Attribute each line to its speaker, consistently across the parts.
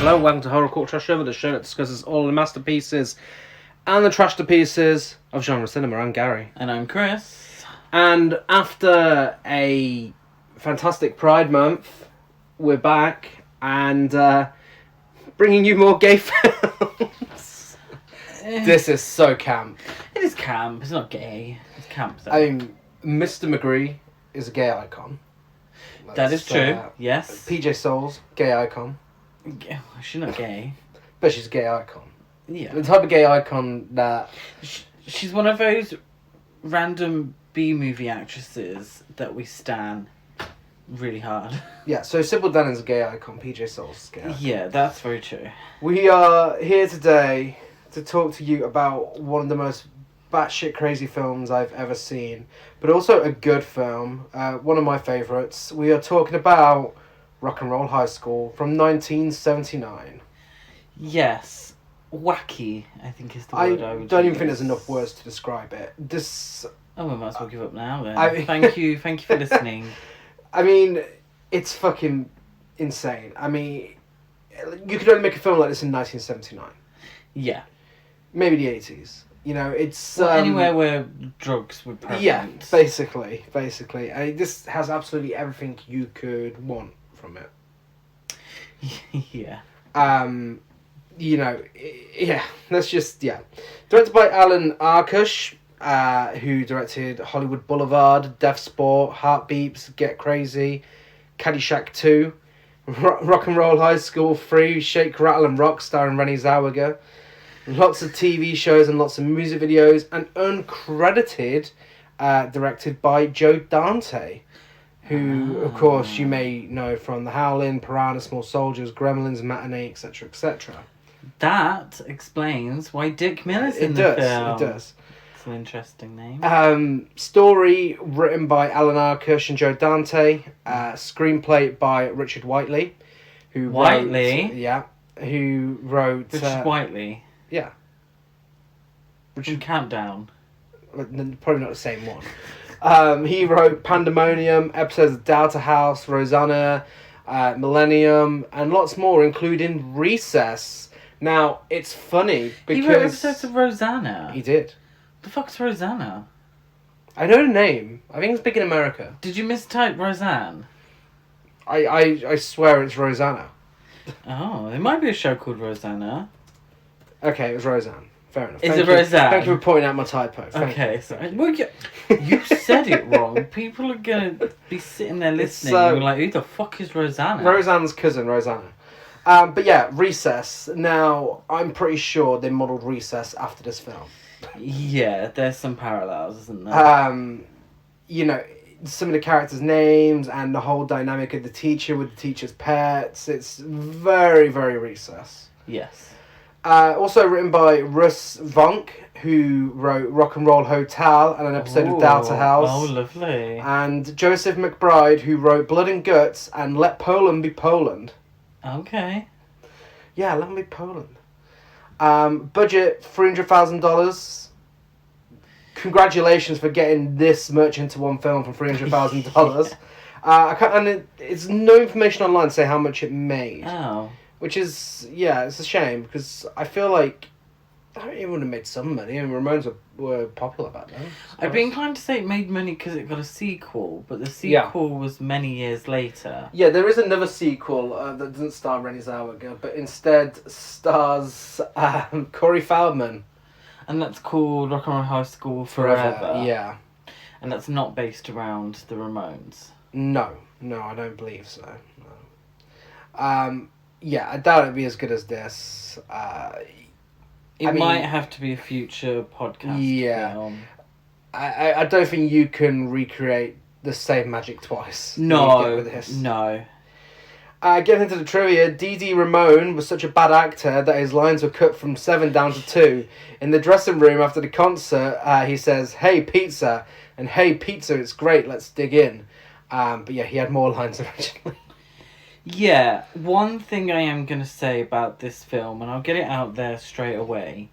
Speaker 1: Hello, welcome to Horror Culture Show, the show that discusses all the masterpieces and the trashterpieces of genre cinema. I'm Gary.
Speaker 2: And I'm Chris.
Speaker 1: And after a fantastic Pride Month, we're back and bringing you more gay films. This is so camp.
Speaker 2: It is camp. It's not gay. It's camp, though.
Speaker 1: I mean, Mr. McGree is a gay icon.
Speaker 2: That is true. Yes.
Speaker 1: PJ Souls, gay icon.
Speaker 2: She's not gay.
Speaker 1: But she's a gay icon.
Speaker 2: Yeah.
Speaker 1: The type of gay icon that...
Speaker 2: She's one of those random B-movie actresses that we stan really hard.
Speaker 1: Yeah, so Sybil Dennon's a gay icon, PJ Souls is a gay icon.
Speaker 2: Yeah, that's very true.
Speaker 1: We are here today to talk to you about one of the most batshit crazy films I've ever seen, but also a good film, one of my favourites. We are talking about Rock and Roll High School from 1979.
Speaker 2: Yes. Wacky, I think is the word I would
Speaker 1: don't even
Speaker 2: use.
Speaker 1: think there's enough words to describe it. This...
Speaker 2: Oh, we might as well give up now then. Thank you for listening.
Speaker 1: I mean, it's fucking insane. I mean, you could only make a film like this in 1979.
Speaker 2: Yeah.
Speaker 1: Maybe the 80s. You know, it's...
Speaker 2: Well, anywhere where drugs were prevalent.
Speaker 1: Yeah, basically. I mean, this has absolutely everything you could want from it.
Speaker 2: Yeah.
Speaker 1: You know, yeah, let's just, yeah. Directed by Alan Arkush, who directed Hollywood Boulevard, Death Sport, Heartbeats, Get Crazy, Caddyshack 2, Rock and Roll High School 3, Shake, Rattle and Rock, starring Renée Zellweger, lots of TV shows and lots of music videos, and uncredited, directed by Joe Dante, who, of course, you may know from The Howling, Piranha, Small Soldiers, Gremlins, Matinee, etc., etc.
Speaker 2: That explains why Dick Miller's in the film.
Speaker 1: It does.
Speaker 2: It's an interesting name.
Speaker 1: Story written by Alan Arkush and Joe Dante. Screenplay by Richard Whiteley, who wrote
Speaker 2: Richard Whiteley.
Speaker 1: Yeah.
Speaker 2: Richard Countdown.
Speaker 1: Probably not the same one. He wrote Pandemonium, episodes of Doubter House, Rosanna, Millennium, and lots more, including Recess. Now, it's funny because...
Speaker 2: He wrote episodes of Rosanna.
Speaker 1: He did.
Speaker 2: The fuck's Rosanna?
Speaker 1: I know the name. I think it's big in America.
Speaker 2: Did you mistype Roseanne?
Speaker 1: I swear it's Rosanna.
Speaker 2: Oh, there might be a show called Rosanna.
Speaker 1: Okay, it was Roseanne. Fair enough.
Speaker 2: Is it Roseanne?
Speaker 1: Thank you for pointing out my typo.
Speaker 2: Okay, so well, you said it wrong. People are going to be sitting there listening and be like, who the fuck is Rosanna?
Speaker 1: Roseanne's cousin, Rosanna. But yeah, Recess. Now, I'm pretty sure they modelled Recess after this film.
Speaker 2: Yeah, there's some parallels, isn't there?
Speaker 1: You know, some of the characters' names and the whole dynamic of the teacher with the teacher's pets. It's very, very Recess.
Speaker 2: Yes.
Speaker 1: Also written by Russ Vonk, who wrote Rock and Roll Hotel and an episode of Doubter House.
Speaker 2: Oh, lovely.
Speaker 1: And Joseph McBride, who wrote Blood and Guts and Let Poland Be Poland.
Speaker 2: Okay.
Speaker 1: Yeah, let them be Poland. Budget $300,000. Congratulations for getting this much into one film for $300,000. And it's no information online to say how much it made.
Speaker 2: Oh.
Speaker 1: Which is, yeah, it's a shame because I feel like it would have made some money and Ramones were popular back then.
Speaker 2: I'd be inclined to say it made money because it got a sequel, but the sequel was many years later.
Speaker 1: Yeah, there is another sequel that doesn't star Renée Zellweger, but instead stars Corey Feldman.
Speaker 2: And that's called Rock and Roll High School Forever.
Speaker 1: Yeah.
Speaker 2: And that's not based around the Ramones.
Speaker 1: No, I don't believe so. No. Yeah, I doubt it'd be as good as this.
Speaker 2: It might have to be a future podcast film.
Speaker 1: I don't think you can recreate the same magic twice.
Speaker 2: No.
Speaker 1: Getting into the trivia, Dee Dee Ramone was such a bad actor that his lines were cut from 7 down to 2. In the dressing room after the concert, he says, "Hey, pizza," and "Hey, pizza, it's great, let's dig in." But yeah, he had more lines originally.
Speaker 2: Yeah, one thing I am going to say about this film, and I'll get it out there straight away,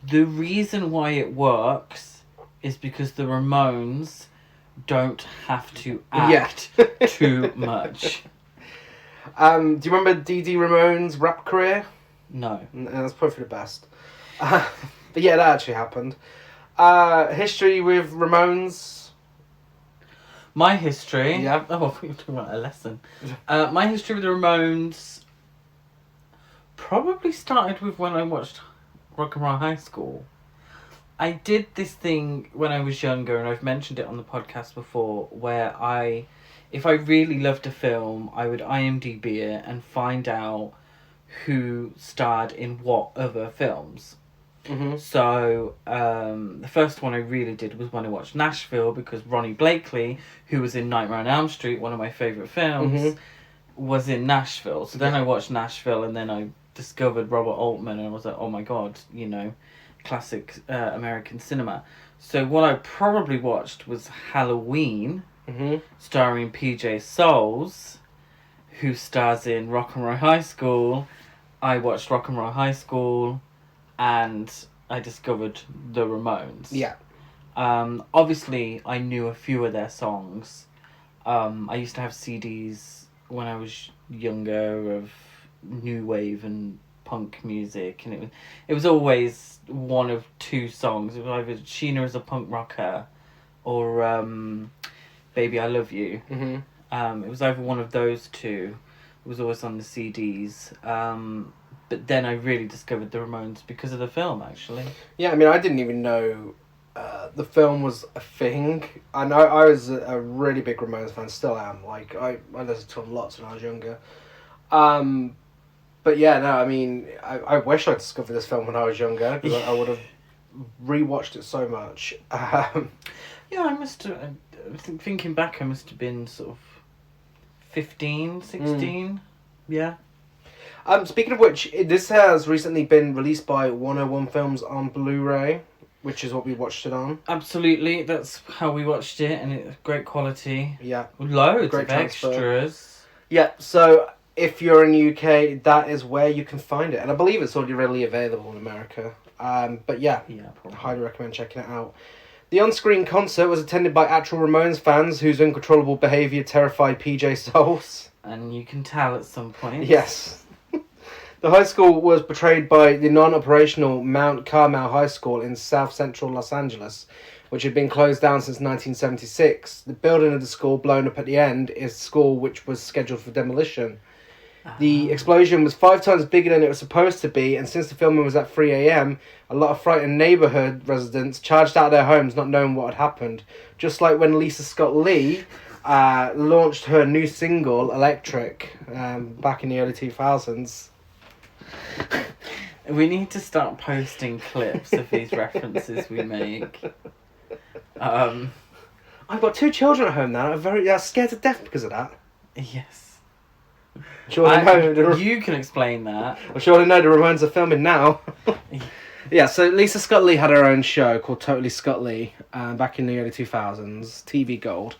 Speaker 2: the reason why it works is because the Ramones don't have to act too much.
Speaker 1: Do you remember Dee Dee Ramone's rap career?
Speaker 2: No.
Speaker 1: That's probably for the best. But yeah, that actually happened. History with Ramones.
Speaker 2: My history...
Speaker 1: Yeah.
Speaker 2: Oh, I thought you were talking about a lesson. My history with the Ramones probably started with when I watched Rock and Roll High School. I did this thing when I was younger, and I've mentioned it on the podcast before, where if I really loved a film, I would IMDb it and find out who starred in what other films.
Speaker 1: Mm-hmm.
Speaker 2: So, the first one I really did was when I watched Nashville, because Ronnie Blakely, who was in Nightmare on Elm Street, one of my favourite films, was in Nashville. So then I watched Nashville, and then I discovered Robert Altman, and I was like, oh my god, classic American cinema. So what I probably watched was Halloween, starring PJ Souls, who stars in Rock and Roll High School. I watched Rock and Roll High School, and I discovered the Ramones.
Speaker 1: Yeah.
Speaker 2: Obviously, I knew a few of their songs. I used to have CDs when I was younger of new wave and punk music, and it was always one of two songs. It was either Sheena is a Punk Rocker or Baby I Love You. It was either one of those two. It was always on the CDs. But then I really discovered the Ramones because of the film, actually.
Speaker 1: Yeah, I mean, I didn't even know the film was a thing. I know I was a really big Ramones fan, still am. Like, I listened to them lots when I was younger. But yeah, no, I mean, I wish I discovered this film when I was younger, because I would have rewatched it so much.
Speaker 2: Yeah, I must have... Thinking back, I must have been sort of 15, 16. Yeah.
Speaker 1: Speaking of which, this has recently been released by 101 Films on Blu-ray, which is what we watched it on.
Speaker 2: Absolutely, that's how we watched it, and it's great quality.
Speaker 1: Yeah.
Speaker 2: Loads
Speaker 1: Great
Speaker 2: of
Speaker 1: transfer.
Speaker 2: extras.
Speaker 1: Yeah, so if you're in the UK, that is where you can find it. And I believe it's already readily available in America. But yeah,
Speaker 2: probably.
Speaker 1: highly recommend checking it out. The on-screen concert was attended by actual Ramones fans whose uncontrollable behaviour terrified PJ Souls.
Speaker 2: And you can tell at some point.
Speaker 1: Yes. The high school was portrayed by the non-operational Mount Carmel High School in South Central Los Angeles, which had been closed down since 1976. The building of the school, blown up at the end, is the school which was scheduled for demolition. The explosion was 5 times bigger than it was supposed to be, and since the filming was at 3 a.m, a lot of frightened neighbourhood residents charged out of their homes not knowing what had happened. Just like when Lisa Scott Lee launched her new single, Electric, back in the early 2000s.
Speaker 2: We need to start posting clips of these references we make.
Speaker 1: I've got 2 children at home now. I'm very scared to death because of that.
Speaker 2: Yes. You can explain that.
Speaker 1: I surely know the Ramones are filming now. Yeah, so Lisa Scott Lee had her own show called Totally Scott Lee back in the early 2000s, TV Gold,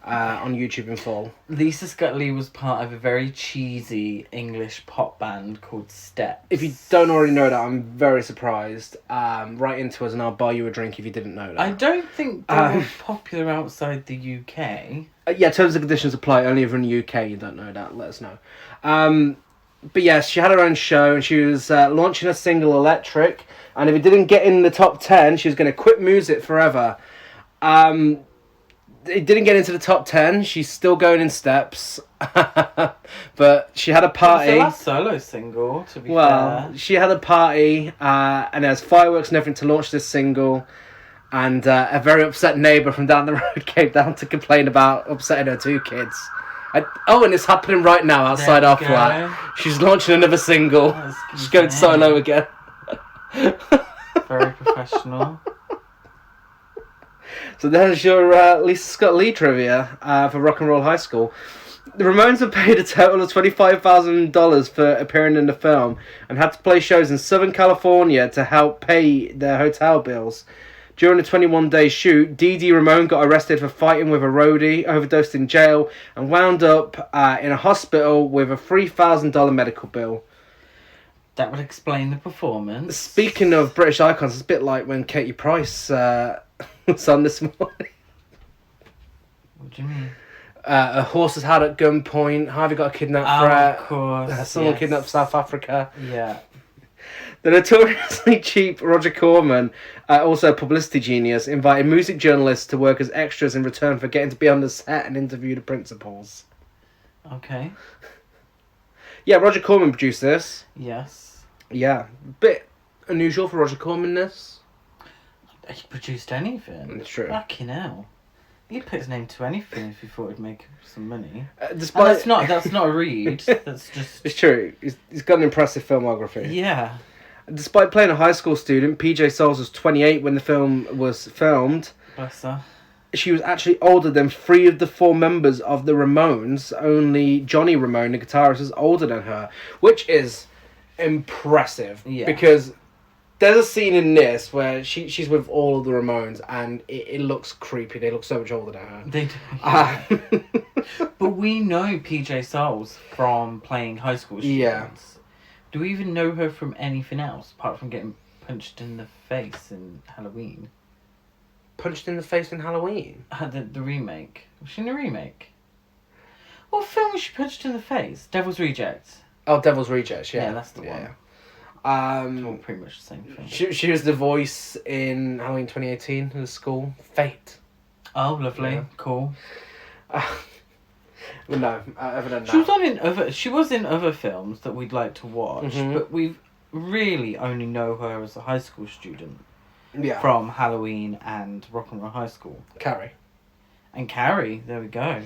Speaker 1: on YouTube in full.
Speaker 2: Lisa Scott Lee was part of a very cheesy English pop band called Steps.
Speaker 1: If you don't already know that, I'm very surprised. Write into us and I'll buy you a drink if you didn't know that.
Speaker 2: I don't think they were popular outside the UK.
Speaker 1: Yeah, terms and conditions apply only if you're in the UK. You don't know that, let us know. But yes, she had her own show and she was launching a single, Electric, and if it didn't get in the top 10, she was going to quit music forever. It didn't get into the top 10. She's still going in steps. But she had a party.
Speaker 2: It's the last solo single, to be fair.
Speaker 1: She had a party, and there's fireworks and everything to launch this single. And a very upset neighbour from down the road came down to complain about upsetting her 2 kids. And it's happening right now outside our flat. She's launching another single. She's going solo again.
Speaker 2: Very professional.
Speaker 1: So there's your Lisa Scott Lee trivia for Rock and Roll High School. The Ramones were paid a total of $25,000 for appearing in the film and had to play shows in Southern California to help pay their hotel bills. During the 21-day shoot, Dee Dee Ramone got arrested for fighting with a roadie, overdosed in jail, and wound up in a hospital with a $3,000 medical bill.
Speaker 2: That would explain the performance.
Speaker 1: Speaking of British icons, it's a bit like when Katie Price was on this morning.
Speaker 2: What do you mean?
Speaker 1: A horse is had at gunpoint. Harvey got a kidnap
Speaker 2: Oh,
Speaker 1: threat.
Speaker 2: of course.
Speaker 1: Someone kidnapped South Africa.
Speaker 2: Yeah.
Speaker 1: The notoriously cheap Roger Corman, also a publicity genius, invited music journalists to work as extras in return for getting to be on the set and interview the principals.
Speaker 2: Okay.
Speaker 1: Yeah, Roger Corman produced this.
Speaker 2: Yes.
Speaker 1: Yeah. Bit unusual for Roger Corman-ness.
Speaker 2: He produced anything.
Speaker 1: It's true.
Speaker 2: Fucking hell. He'd put his name to anything if he thought it'd make some money.
Speaker 1: Despite...
Speaker 2: And that's not a read. That's just...
Speaker 1: It's true. He's got an impressive filmography.
Speaker 2: Yeah.
Speaker 1: Despite playing a high school student, PJ Soles was 28 when the film was filmed.
Speaker 2: Bless her.
Speaker 1: She was actually older than 3 of the 4 members of the Ramones. Only Johnny Ramone, the guitarist, is older than her, which is impressive.
Speaker 2: Yeah.
Speaker 1: Because there's a scene in this where she's with all of the Ramones, and it looks creepy. They look so much older than her.
Speaker 2: They do. Yeah. But we know PJ Soles from playing high school students.
Speaker 1: Yeah.
Speaker 2: Do we even know her from anything else apart from getting punched in the face in Halloween?
Speaker 1: Punched in the face in Halloween?
Speaker 2: The remake. Was she in a remake? What film was she punched in the face? Devil's Rejects.
Speaker 1: Oh, Devil's Rejects, yeah.
Speaker 2: Yeah, that's the one.
Speaker 1: It's
Speaker 2: all pretty much the same thing.
Speaker 1: She was the voice in Halloween 2018 in the school. Fate.
Speaker 2: Oh, lovely.
Speaker 1: Yeah.
Speaker 2: Cool.
Speaker 1: Well, no, other than that.
Speaker 2: She was in other films that we'd like to watch, but we really only know her as a high school student.
Speaker 1: Yeah.
Speaker 2: From Halloween and Rock and Roll High School.
Speaker 1: Carrie.
Speaker 2: And Carrie, there we go.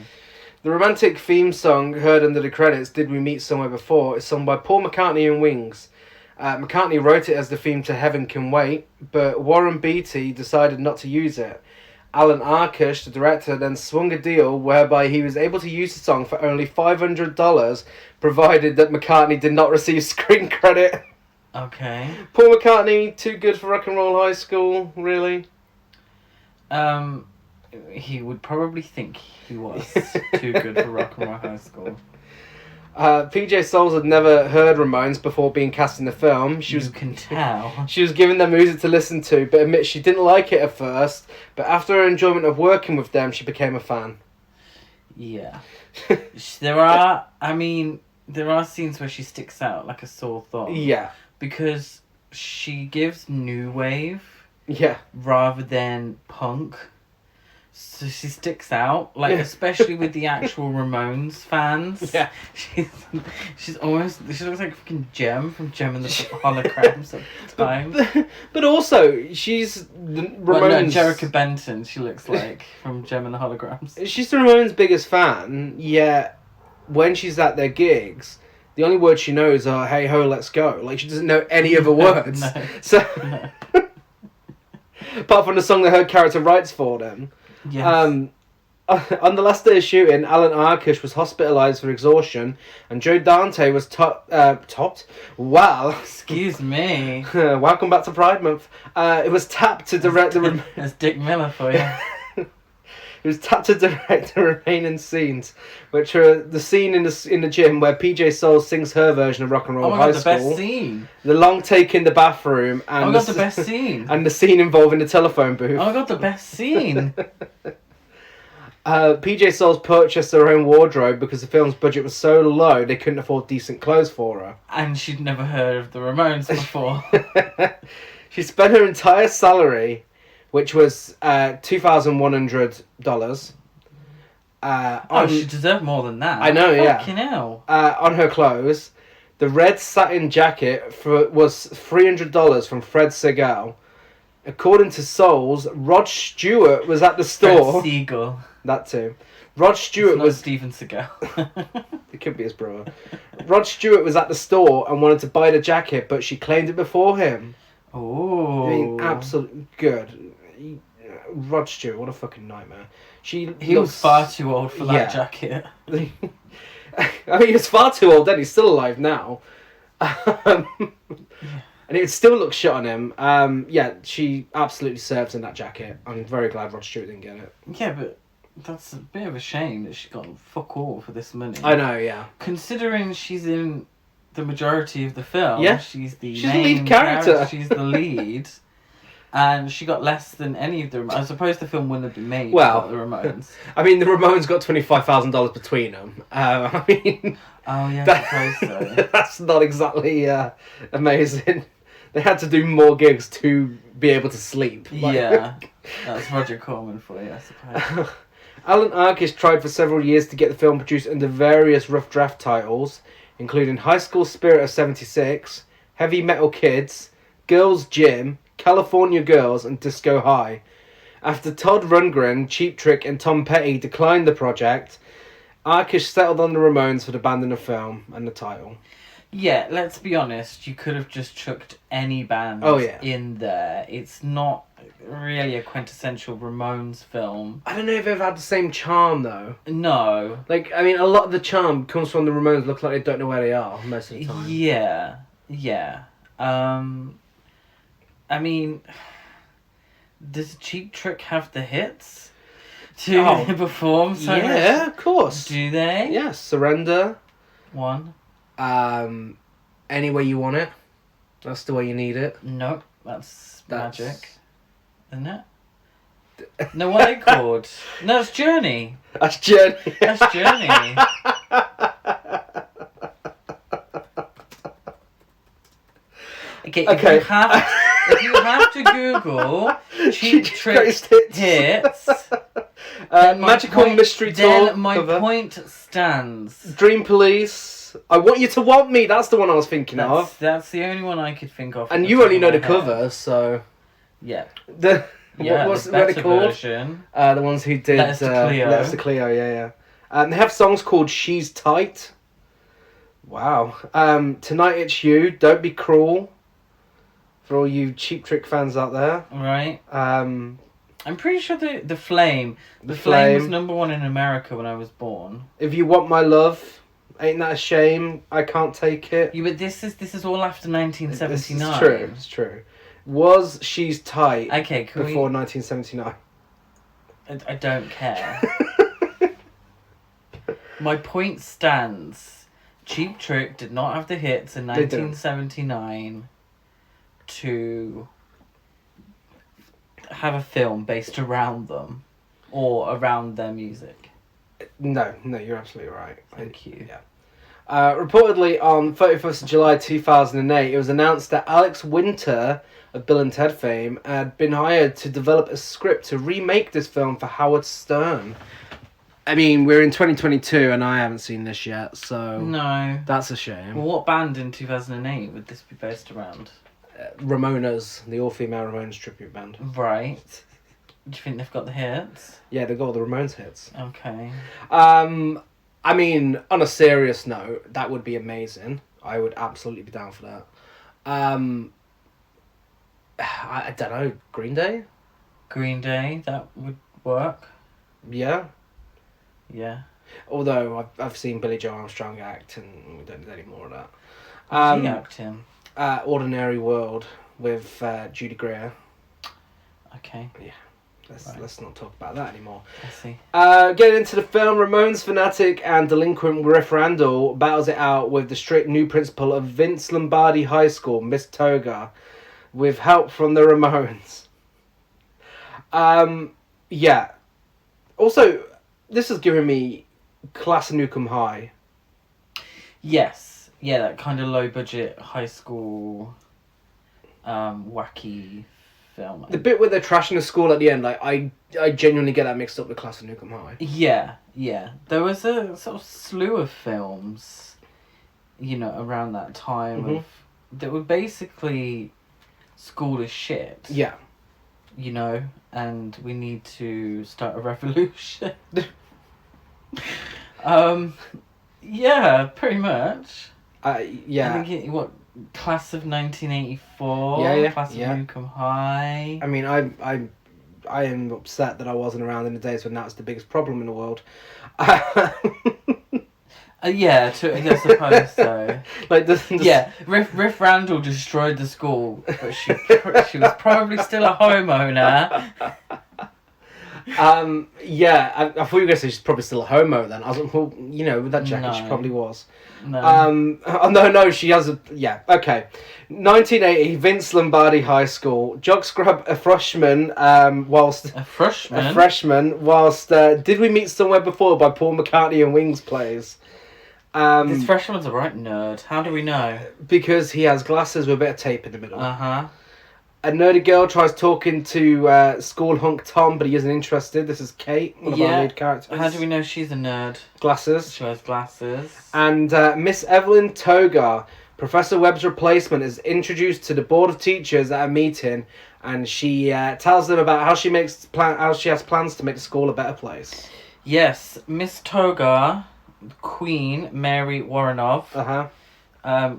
Speaker 1: The romantic theme song heard under the credits, Did We Meet Somewhere Before, is sung by Paul McCartney and Wings. McCartney wrote it as the theme to Heaven Can Wait, but Warren Beatty decided not to use it. Alan Arkush, the director, then swung a deal whereby he was able to use the song for only $500, provided that McCartney did not receive screen credit.
Speaker 2: Okay.
Speaker 1: Paul McCartney, too good for Rock and Roll High School, really?
Speaker 2: He would probably think he was too good for Rock and Roll High School.
Speaker 1: PJ Soles had never heard Ramones before being cast in the film.
Speaker 2: You can tell.
Speaker 1: She was given their music to listen to, but admits she didn't like it at first. But after her enjoyment of working with them, she became a fan.
Speaker 2: Yeah. There are scenes where she sticks out like a sore thumb.
Speaker 1: Yeah.
Speaker 2: Because she gives new wave.
Speaker 1: Yeah.
Speaker 2: Rather than punk. So she sticks out, like, especially with the actual Ramones fans.
Speaker 1: Yeah.
Speaker 2: She looks like a fucking Gem from Gem and the Holograms at the time.
Speaker 1: But also, she's the Ramones...
Speaker 2: Well, no, Jerica Benton, she looks like, from Gem and the Holograms.
Speaker 1: She's the Ramones' biggest fan, yet when she's at their gigs, the only words she knows are, hey ho, let's go. Like, she doesn't know any other words.
Speaker 2: No.
Speaker 1: So, apart from the song that her character writes for them.
Speaker 2: Yes.
Speaker 1: On the last day of shooting, Alan Arkush was hospitalised for exhaustion, and Joe Dante was topped. Wow.
Speaker 2: Excuse me.
Speaker 1: Welcome back to Pride Month. It was tapped to direct the...
Speaker 2: That's Dick Miller for you.
Speaker 1: It was tapped to direct the remaining scenes, which are the scene in the gym where PJ Soles sings her version of Rock and Roll High School.
Speaker 2: the best scene.
Speaker 1: The long take in the bathroom. And
Speaker 2: the best scene.
Speaker 1: And the scene involving the telephone booth.
Speaker 2: Oh my god, the best scene.
Speaker 1: PJ Soles purchased her own wardrobe because the film's budget was so low they couldn't afford decent clothes for her.
Speaker 2: And she'd never heard of the Ramones before.
Speaker 1: She spent her entire salary, which was $2,100.
Speaker 2: She deserved more than that.
Speaker 1: I know, yeah.
Speaker 2: Fucking hell.
Speaker 1: On her clothes. The red satin jacket was $300 from Fred Segal. According to Soles, Rod Stewart was at the store.
Speaker 2: Fred Siegel.
Speaker 1: That too. Rod Stewart was
Speaker 2: Steven Seagal.
Speaker 1: It could be his brother. Rod Stewart was at the store and wanted to buy the jacket, but she claimed it before him.
Speaker 2: Oh.
Speaker 1: I mean, absolutely good. Rod Stewart, what a fucking nightmare. He
Speaker 2: was far too old for that jacket.
Speaker 1: I mean, he was far too old then. He's still alive now. And it still looks shit on him. She absolutely serves in that jacket. I'm very glad Rod Stewart didn't get it.
Speaker 2: Yeah, but that's a bit of a shame that she got fuck all for this money.
Speaker 1: I know, yeah.
Speaker 2: Considering she's in the majority of the film.
Speaker 1: Yeah.
Speaker 2: She's the
Speaker 1: lead character.
Speaker 2: She's the lead. And she got less than any of the Ramones. I suppose the film wouldn't have been made
Speaker 1: Well,
Speaker 2: without the Ramones.
Speaker 1: I mean, the Ramones got $25,000 between them. I mean...
Speaker 2: Oh, yeah, I suppose so.
Speaker 1: That's not exactly amazing. They had to do more gigs to be able to sleep.
Speaker 2: Yeah, that's Roger Corman for you, I suppose.
Speaker 1: Alan Arkish tried for several years to get the film produced under various rough draft titles, including High School Spirit of 76, Heavy Metal Kids, Girls Gym, California Girls, and Disco High. After Todd Rundgren, Cheap Trick, and Tom Petty declined the project, Arkish settled on the Ramones for the band and the film and the title.
Speaker 2: Yeah, let's be honest, you could have just chucked any band in there. It's not really a quintessential Ramones film.
Speaker 1: I don't know if they've had the same charm, though.
Speaker 2: No.
Speaker 1: Like, I mean, a lot of the charm comes from the Ramones look like they don't know where they are most of the time.
Speaker 2: Yeah. I mean, does Cheap Trick have the hits to perform? So
Speaker 1: yeah, of course.
Speaker 2: Do they?
Speaker 1: Yeah, Surrender.
Speaker 2: One.
Speaker 1: Any Way You Want It. That's the way you need it.
Speaker 2: Nope, that's Magic. Isn't it? No, what are they called? No, it's Journey.
Speaker 1: That's Journey.
Speaker 2: That's Journey. Okay. If you have to Google Cheap Trick hits,
Speaker 1: Magical Mystery Tour.
Speaker 2: Then my point stands.
Speaker 1: Dream Police. I Want You to Want Me. That's the one I was thinking of.
Speaker 2: That's the only one I could think of.
Speaker 1: And you only know the cover, so.
Speaker 2: Yeah.
Speaker 1: What's they called?
Speaker 2: Version.
Speaker 1: The ones who did
Speaker 2: Letters to
Speaker 1: Cleo. Yeah. They have songs called She's Tight. Wow. Tonight It's You. Don't Be Cruel. For all you Cheap Trick fans out there.
Speaker 2: Right. I'm pretty sure the Flame. The Flame was number one in America when I was born.
Speaker 1: If You Want My Love. Ain't That a Shame? I Can't Take It.
Speaker 2: Yeah, but this is all after 1979.
Speaker 1: It's true. Was She's Tight?
Speaker 2: Okay,
Speaker 1: before 1979.
Speaker 2: I don't care. My point stands. Cheap Trick did not have the hits in 1979 to have a film based around them or around their music.
Speaker 1: No, you're absolutely right.
Speaker 2: Thank you.
Speaker 1: Yeah. Reportedly on 31st of July 2008, it was announced that Alex Winter of Bill and Ted fame had been hired to develop a script to remake this film for Howard Stern. I mean, we're in 2022 and I haven't seen this yet, so...
Speaker 2: No.
Speaker 1: That's a shame.
Speaker 2: Well, what band in 2008 would this be based around?
Speaker 1: Ramones, the all-female Ramones tribute band.
Speaker 2: Right. Do you think they've got the hits?
Speaker 1: Yeah, they've got all the Ramones hits.
Speaker 2: Okay.
Speaker 1: I mean, on a serious note, that would be amazing. I would absolutely be down for that. I don't know, Green Day?
Speaker 2: Green Day, that would work.
Speaker 1: Yeah.
Speaker 2: Yeah.
Speaker 1: Although I've seen Billy Joe Armstrong act and we don't do any more of that.
Speaker 2: Who's he acting?
Speaker 1: Ordinary World with Judy Greer.
Speaker 2: Okay.
Speaker 1: Yeah. Let's not talk about that anymore.
Speaker 2: I see.
Speaker 1: Getting into the film, Ramones fanatic and delinquent Riff Randall battles it out with the strict new principal of Vince Lombardi High School, Miss Toga, with help from the Ramones. Yeah. Also, this has given me Class of Nukem High.
Speaker 2: Yes. Yeah, that kind of low budget high school wacky film.
Speaker 1: The bit where they're trashing the school at the end, like I genuinely get that mixed up with Class of Nukem High.
Speaker 2: Yeah. There was a sort of slew of films, around that time that were basically school is shit.
Speaker 1: Yeah.
Speaker 2: And we need to start a revolution. Yeah, pretty much.
Speaker 1: Yeah.
Speaker 2: I think Class of 1984.
Speaker 1: Yeah.
Speaker 2: Class of Nukem High.
Speaker 1: I mean, I am upset that I wasn't around in the days when that was the biggest problem in the world.
Speaker 2: Yeah, I suppose so.
Speaker 1: Yeah,
Speaker 2: Riff Randall destroyed the school, but she was probably still a homeowner.
Speaker 1: Yeah, I thought you were going to say she's probably still a homo then. I was like, well, you know, with that jacket she
Speaker 2: No.
Speaker 1: probably was.
Speaker 2: No.
Speaker 1: Oh, no, she has a... Yeah, okay. 1980, Vince Lombardi High School. Jock Scrub, a freshman, whilst...
Speaker 2: A freshman?
Speaker 1: A freshman, whilst Did We Meet Somewhere Before by Paul McCartney and Wings plays.
Speaker 2: This freshman's a right nerd. How do we know?
Speaker 1: Because he has glasses with a bit of tape in the middle.
Speaker 2: Uh-huh.
Speaker 1: A nerdy girl tries talking to school hunk Tom, but he isn't interested. This is Kate, one of our lead characters.
Speaker 2: How do we know she's a nerd?
Speaker 1: Glasses.
Speaker 2: She has glasses.
Speaker 1: And Miss Evelyn Togar, Professor Webb's replacement, is introduced to the board of teachers at a meeting, and she tells them about how she has plans to make the school a better place.
Speaker 2: Yes, Miss Togar, Queen Mary Woronov.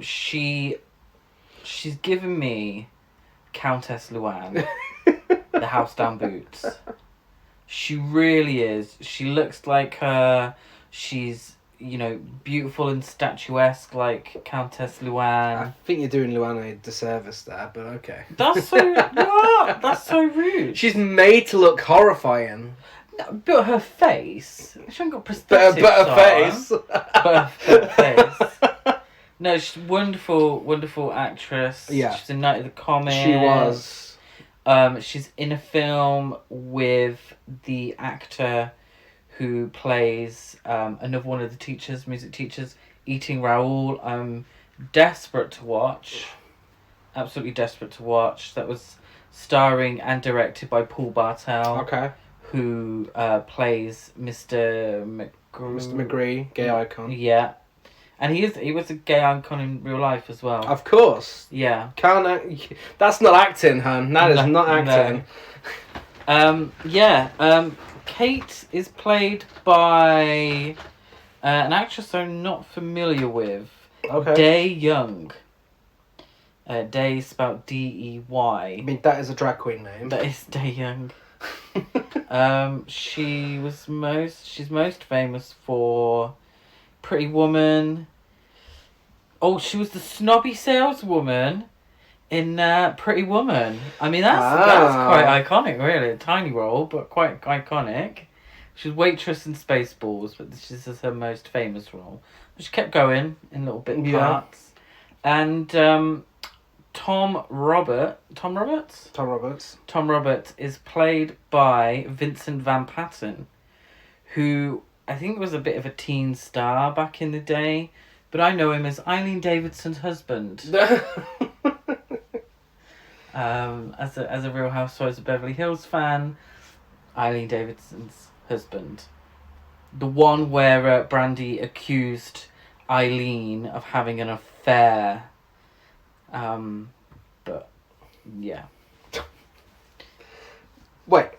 Speaker 2: She's given me Countess Luann, the house down boots. She really is. She looks like her. She's, beautiful and statuesque like Countess Luann.
Speaker 1: I think you're doing Luann a disservice there, but okay.
Speaker 2: That's so what? That's so rude.
Speaker 1: She's made to look horrifying.
Speaker 2: No, but her face. She hasn't got prosthetics.
Speaker 1: But her face.
Speaker 2: But her face. No, she's a wonderful, wonderful actress.
Speaker 1: Yeah.
Speaker 2: She's in Night of the Comet.
Speaker 1: She was.
Speaker 2: She's in a film with the actor who plays another one of the music teachers, Eating Raoul. I'm desperate to watch. Absolutely desperate to watch. That was starring and directed by Paul Bartel.
Speaker 1: Okay.
Speaker 2: Who plays Mr.
Speaker 1: Mr. McGree, gay icon.
Speaker 2: Yeah. And he was a gay icon in real life as well.
Speaker 1: Of course.
Speaker 2: Yeah.
Speaker 1: That's not acting, hun. That is not acting.
Speaker 2: No. Kate is played by an actress I'm not familiar with.
Speaker 1: Okay.
Speaker 2: Day Young. Day spelled Dey.
Speaker 1: I mean, that is a drag queen name.
Speaker 2: That is Day Young. She's most famous for Pretty Woman. Oh, she was the snobby saleswoman in Pretty Woman. I mean, that's quite iconic, really. A tiny role, but quite iconic. She was waitress in Spaceballs, but this is her most famous role. She kept going in little bit parts. And Tom Roberts is played by Vincent Van Patten, who I think was a bit of a teen star back in the day, but I know him as Eileen Davidson's husband. As a Real Housewives of Beverly Hills fan, Eileen Davidson's husband. The one where Brandy accused Eileen of having an affair. But yeah.
Speaker 1: Wait,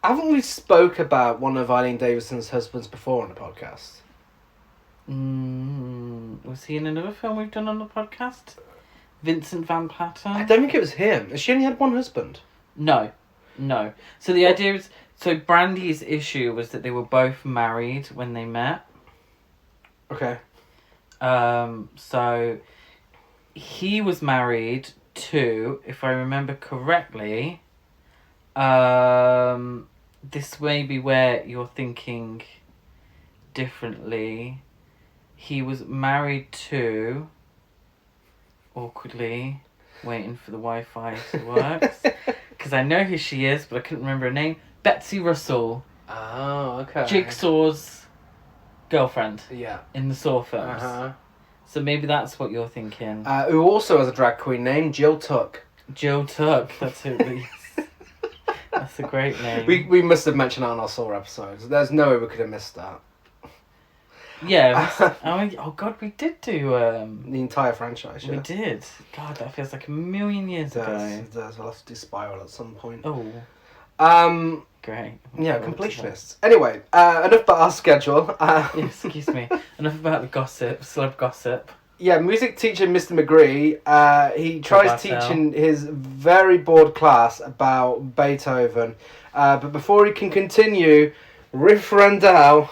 Speaker 1: haven't we spoke about one of Eileen Davidson's husbands before on the podcast?
Speaker 2: Was he in another film we've done on the podcast? Vincent Van Patten?
Speaker 1: I don't think it was him. She only had one husband.
Speaker 2: No. So the idea is, Brandy's issue was that they were both married when they met.
Speaker 1: Okay.
Speaker 2: So he was married to, if I remember correctly, this may be where you're thinking differently. He was married to, awkwardly, waiting for the Wi-Fi to work, because I know who she is, but I couldn't remember her name. Betsy Russell.
Speaker 1: Oh, okay.
Speaker 2: Jigsaw's girlfriend.
Speaker 1: Yeah.
Speaker 2: In the Saw films.
Speaker 1: Uh-huh.
Speaker 2: So maybe that's what you're thinking.
Speaker 1: Who also has a drag queen name, Jill Tuck.
Speaker 2: Jill Tuck, that's who it is. That's a great name.
Speaker 1: We must have mentioned that on our Saw episodes. There's no way we could have missed that.
Speaker 2: Yeah. Oh God, we did do...
Speaker 1: the entire franchise, yeah.
Speaker 2: We did. God, that feels like a million years ago.
Speaker 1: It does. We'll have to do Spiral at some point.
Speaker 2: Oh. Great.
Speaker 1: Yeah, completionists. Anyway, enough about our schedule.
Speaker 2: Excuse me. Enough about the gossip, celeb gossip.
Speaker 1: Yeah, music teacher Mr. McGree, he tries teaching his very bored class about Beethoven. But before he can continue, Riff Randall.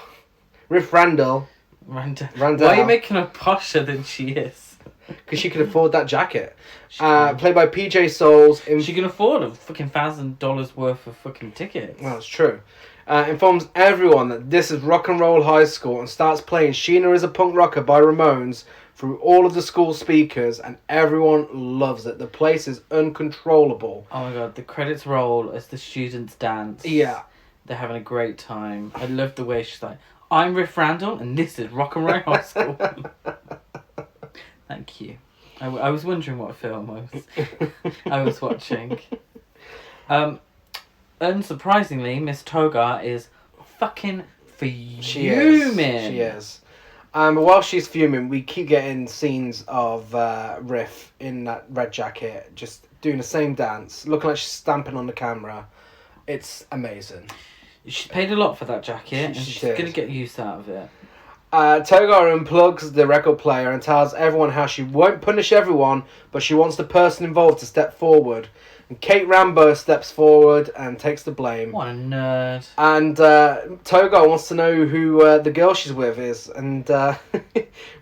Speaker 2: Why are you making her posher than she is?
Speaker 1: because she could afford that jacket. Played by PJ Souls.
Speaker 2: She can afford a fucking $1,000 worth of fucking tickets.
Speaker 1: Well, it's true. Informs everyone that this is rock and roll high school and starts playing Sheena is a Punk Rocker by Ramones through all of the school speakers, and everyone loves it. The place is uncontrollable.
Speaker 2: Oh my god, the credits roll as the students dance.
Speaker 1: Yeah.
Speaker 2: They're having a great time. I love the way she's like, I'm Riff Randall and this is Rock and Roll High School. Thank you. I was wondering what film I was watching. Unsurprisingly, Miss Togar is fucking fuming.
Speaker 1: She is. While she's fuming, we keep getting scenes of Riff in that red jacket, just doing the same dance, looking like she's stamping on the camera. It's amazing.
Speaker 2: She's paid a lot for that jacket, and she's
Speaker 1: did.
Speaker 2: going to get use out of it.
Speaker 1: Togar unplugs the record player and tells everyone how she won't punish everyone, but she wants the person involved to step forward. And Kate Rambo steps forward and takes the blame.
Speaker 2: What a nerd.
Speaker 1: And Togar wants to know who the girl she's with is. And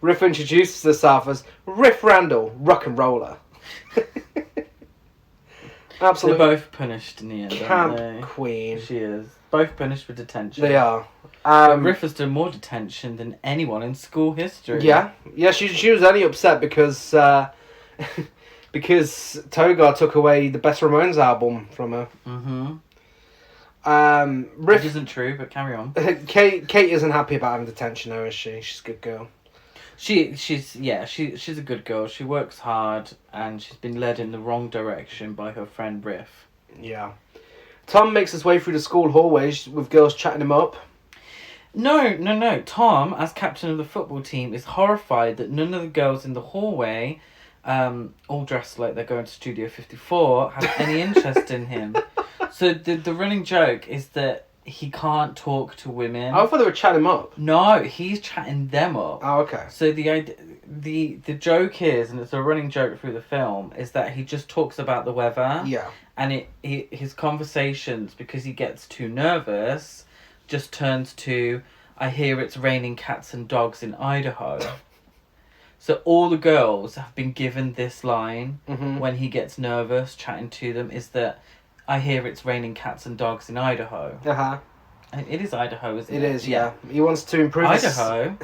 Speaker 1: Riff introduces herself as Riff Randall, rock and roller. Absolutely.
Speaker 2: They're both punished in the end,
Speaker 1: Camp
Speaker 2: aren't they?
Speaker 1: queen.
Speaker 2: She is. Both punished with detention.
Speaker 1: They are.
Speaker 2: Riff has done more detention than anyone in school history.
Speaker 1: Yeah. She was only upset because because Togar took away the best Ramones album from her. Riff
Speaker 2: Which isn't true, but carry on.
Speaker 1: Kate isn't happy about having detention, though, is she? She's a good girl.
Speaker 2: She's a good girl. She works hard, and she's been led in the wrong direction by her friend Riff.
Speaker 1: Yeah. Tom makes his way through the school hallways with girls chatting him up.
Speaker 2: No. Tom, as captain of the football team, is horrified that none of the girls in the hallway, all dressed like they're going to Studio 54, have any interest in him. So the running joke is that he can't talk to women.
Speaker 1: I thought they were chatting him up.
Speaker 2: No, he's chatting them up.
Speaker 1: Oh, okay.
Speaker 2: So the joke is, and it's a running joke through the film, is that he just talks about the weather.
Speaker 1: Yeah.
Speaker 2: And his conversations, because he gets too nervous, just turns to, I hear it's raining cats and dogs in Idaho. So all the girls have been given this line when he gets nervous chatting to them, is that, I hear it's raining cats and dogs in Idaho.
Speaker 1: Uh-huh.
Speaker 2: It is Idaho, isn't it?
Speaker 1: It is, yeah. He wants to improve
Speaker 2: Idaho?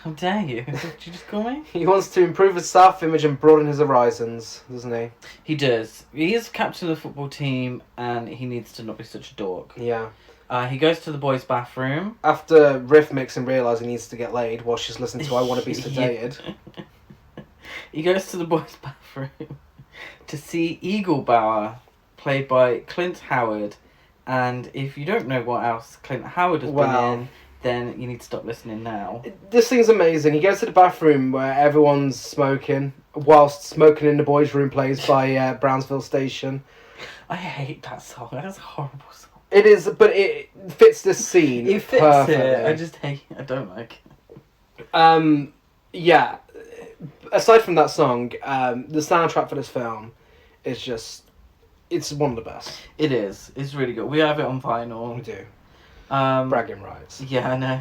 Speaker 2: How dare you? Did you just call me?
Speaker 1: He wants to improve his self-image and broaden his horizons, doesn't he?
Speaker 2: He does. He is captain of the football team, and he needs to not be such a dork.
Speaker 1: Yeah.
Speaker 2: He goes to the boys' bathroom.
Speaker 1: After Riff makes him realise he needs to get laid while she's listening to I Want to Be Sedated.
Speaker 2: He goes to the boys' bathroom to see Eagle Bauer, played by Clint Howard. And if you don't know what else Clint Howard has been in, then you need to stop listening now.
Speaker 1: This thing's amazing. He goes to the bathroom where everyone's smoking, whilst Smoking in the Boys' Room plays by Brownsville Station.
Speaker 2: I hate that song. That's a horrible song.
Speaker 1: It is, but it fits this scene
Speaker 2: It fits
Speaker 1: perfectly.
Speaker 2: I don't like
Speaker 1: it. Yeah. Aside from that song, the soundtrack for this film is just... It's one of the best.
Speaker 2: It is. It's really good. We have it on vinyl.
Speaker 1: We do.
Speaker 2: Bragging
Speaker 1: rights.
Speaker 2: Yeah, I know.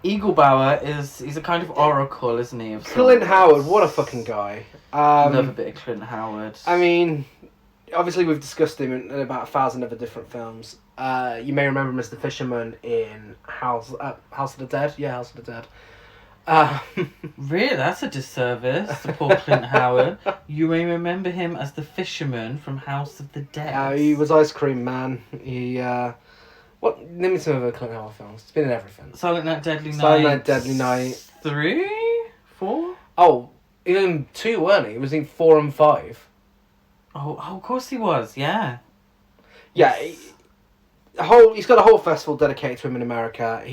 Speaker 2: Eagle Bauer he's a kind of oracle, isn't he?
Speaker 1: Clint Howard, what a fucking guy.
Speaker 2: I love a bit of Clint Howard.
Speaker 1: I mean, obviously we've discussed him in about 1,000 other different films. You may remember him as the fisherman in House of the Dead. Yeah, House of the Dead.
Speaker 2: Really, that's a disservice to poor Clint Howard. You may remember him as the fisherman from House of the Dead.
Speaker 1: He was Ice Cream Man. He name me some other Clint Howard films. It's been in everything.
Speaker 2: Silent Night, Deadly Night.
Speaker 1: Silent Night, Deadly Night.
Speaker 2: 3? 4?
Speaker 1: Oh, he was in 2, weren't he? He was in 4 and 5.
Speaker 2: Oh, of course he was. Yeah.
Speaker 1: Yeah. He's got a whole festival dedicated to him in America.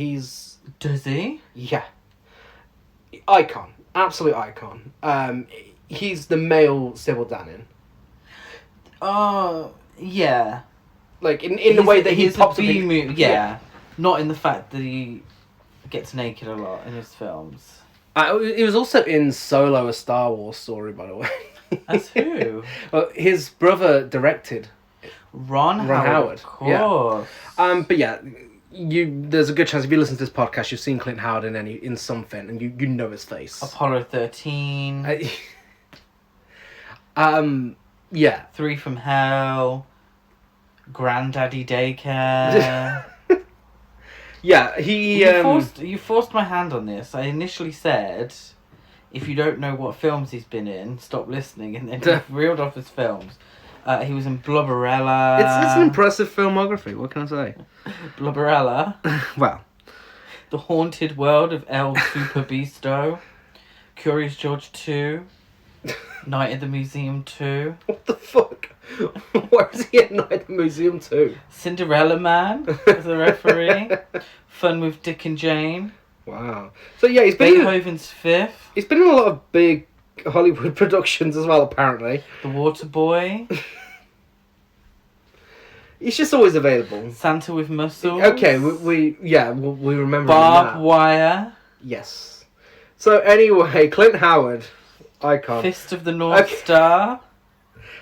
Speaker 2: Does he?
Speaker 1: Yeah. Icon. Absolute icon. He's the male Sybil Danning.
Speaker 2: Oh, yeah.
Speaker 1: Like, in the way that he pops up in...
Speaker 2: Yeah. Not in the fact that he gets naked a lot in his films.
Speaker 1: He was also in Solo, a Star Wars story, by the way.
Speaker 2: As who?
Speaker 1: Well, his brother directed.
Speaker 2: Ron Howard. Of course.
Speaker 1: Yeah. But yeah, there's a good chance if you listen to this podcast, you've seen Clint Howard in something, and you know his face.
Speaker 2: Apollo 13.
Speaker 1: Yeah.
Speaker 2: 3 from Hell. Granddaddy Daycare.
Speaker 1: Yeah,
Speaker 2: You forced my hand on this. I initially said, if you don't know what films he's been in, stop listening, and then he reeled off his films. He was in Blubberella.
Speaker 1: It's an impressive filmography. What can I say?
Speaker 2: Blubberella.
Speaker 1: Well,
Speaker 2: The Haunted World of El Super Beasto. Curious George 2. Night at the Museum 2.
Speaker 1: what the fuck? Why was he at Night at the Museum too?
Speaker 2: Cinderella Man as a referee. Fun with Dick and Jane.
Speaker 1: Wow. So yeah, he's been
Speaker 2: Beethoven's Fifth.
Speaker 1: He's been in a lot of big Hollywood productions as well, apparently.
Speaker 2: The Water Boy.
Speaker 1: He's just always available.
Speaker 2: Santa with Muscles.
Speaker 1: Okay, we remember
Speaker 2: Barbed
Speaker 1: that.
Speaker 2: Wire.
Speaker 1: Yes. So anyway, Clint Howard, icon.
Speaker 2: Fist of the North Star.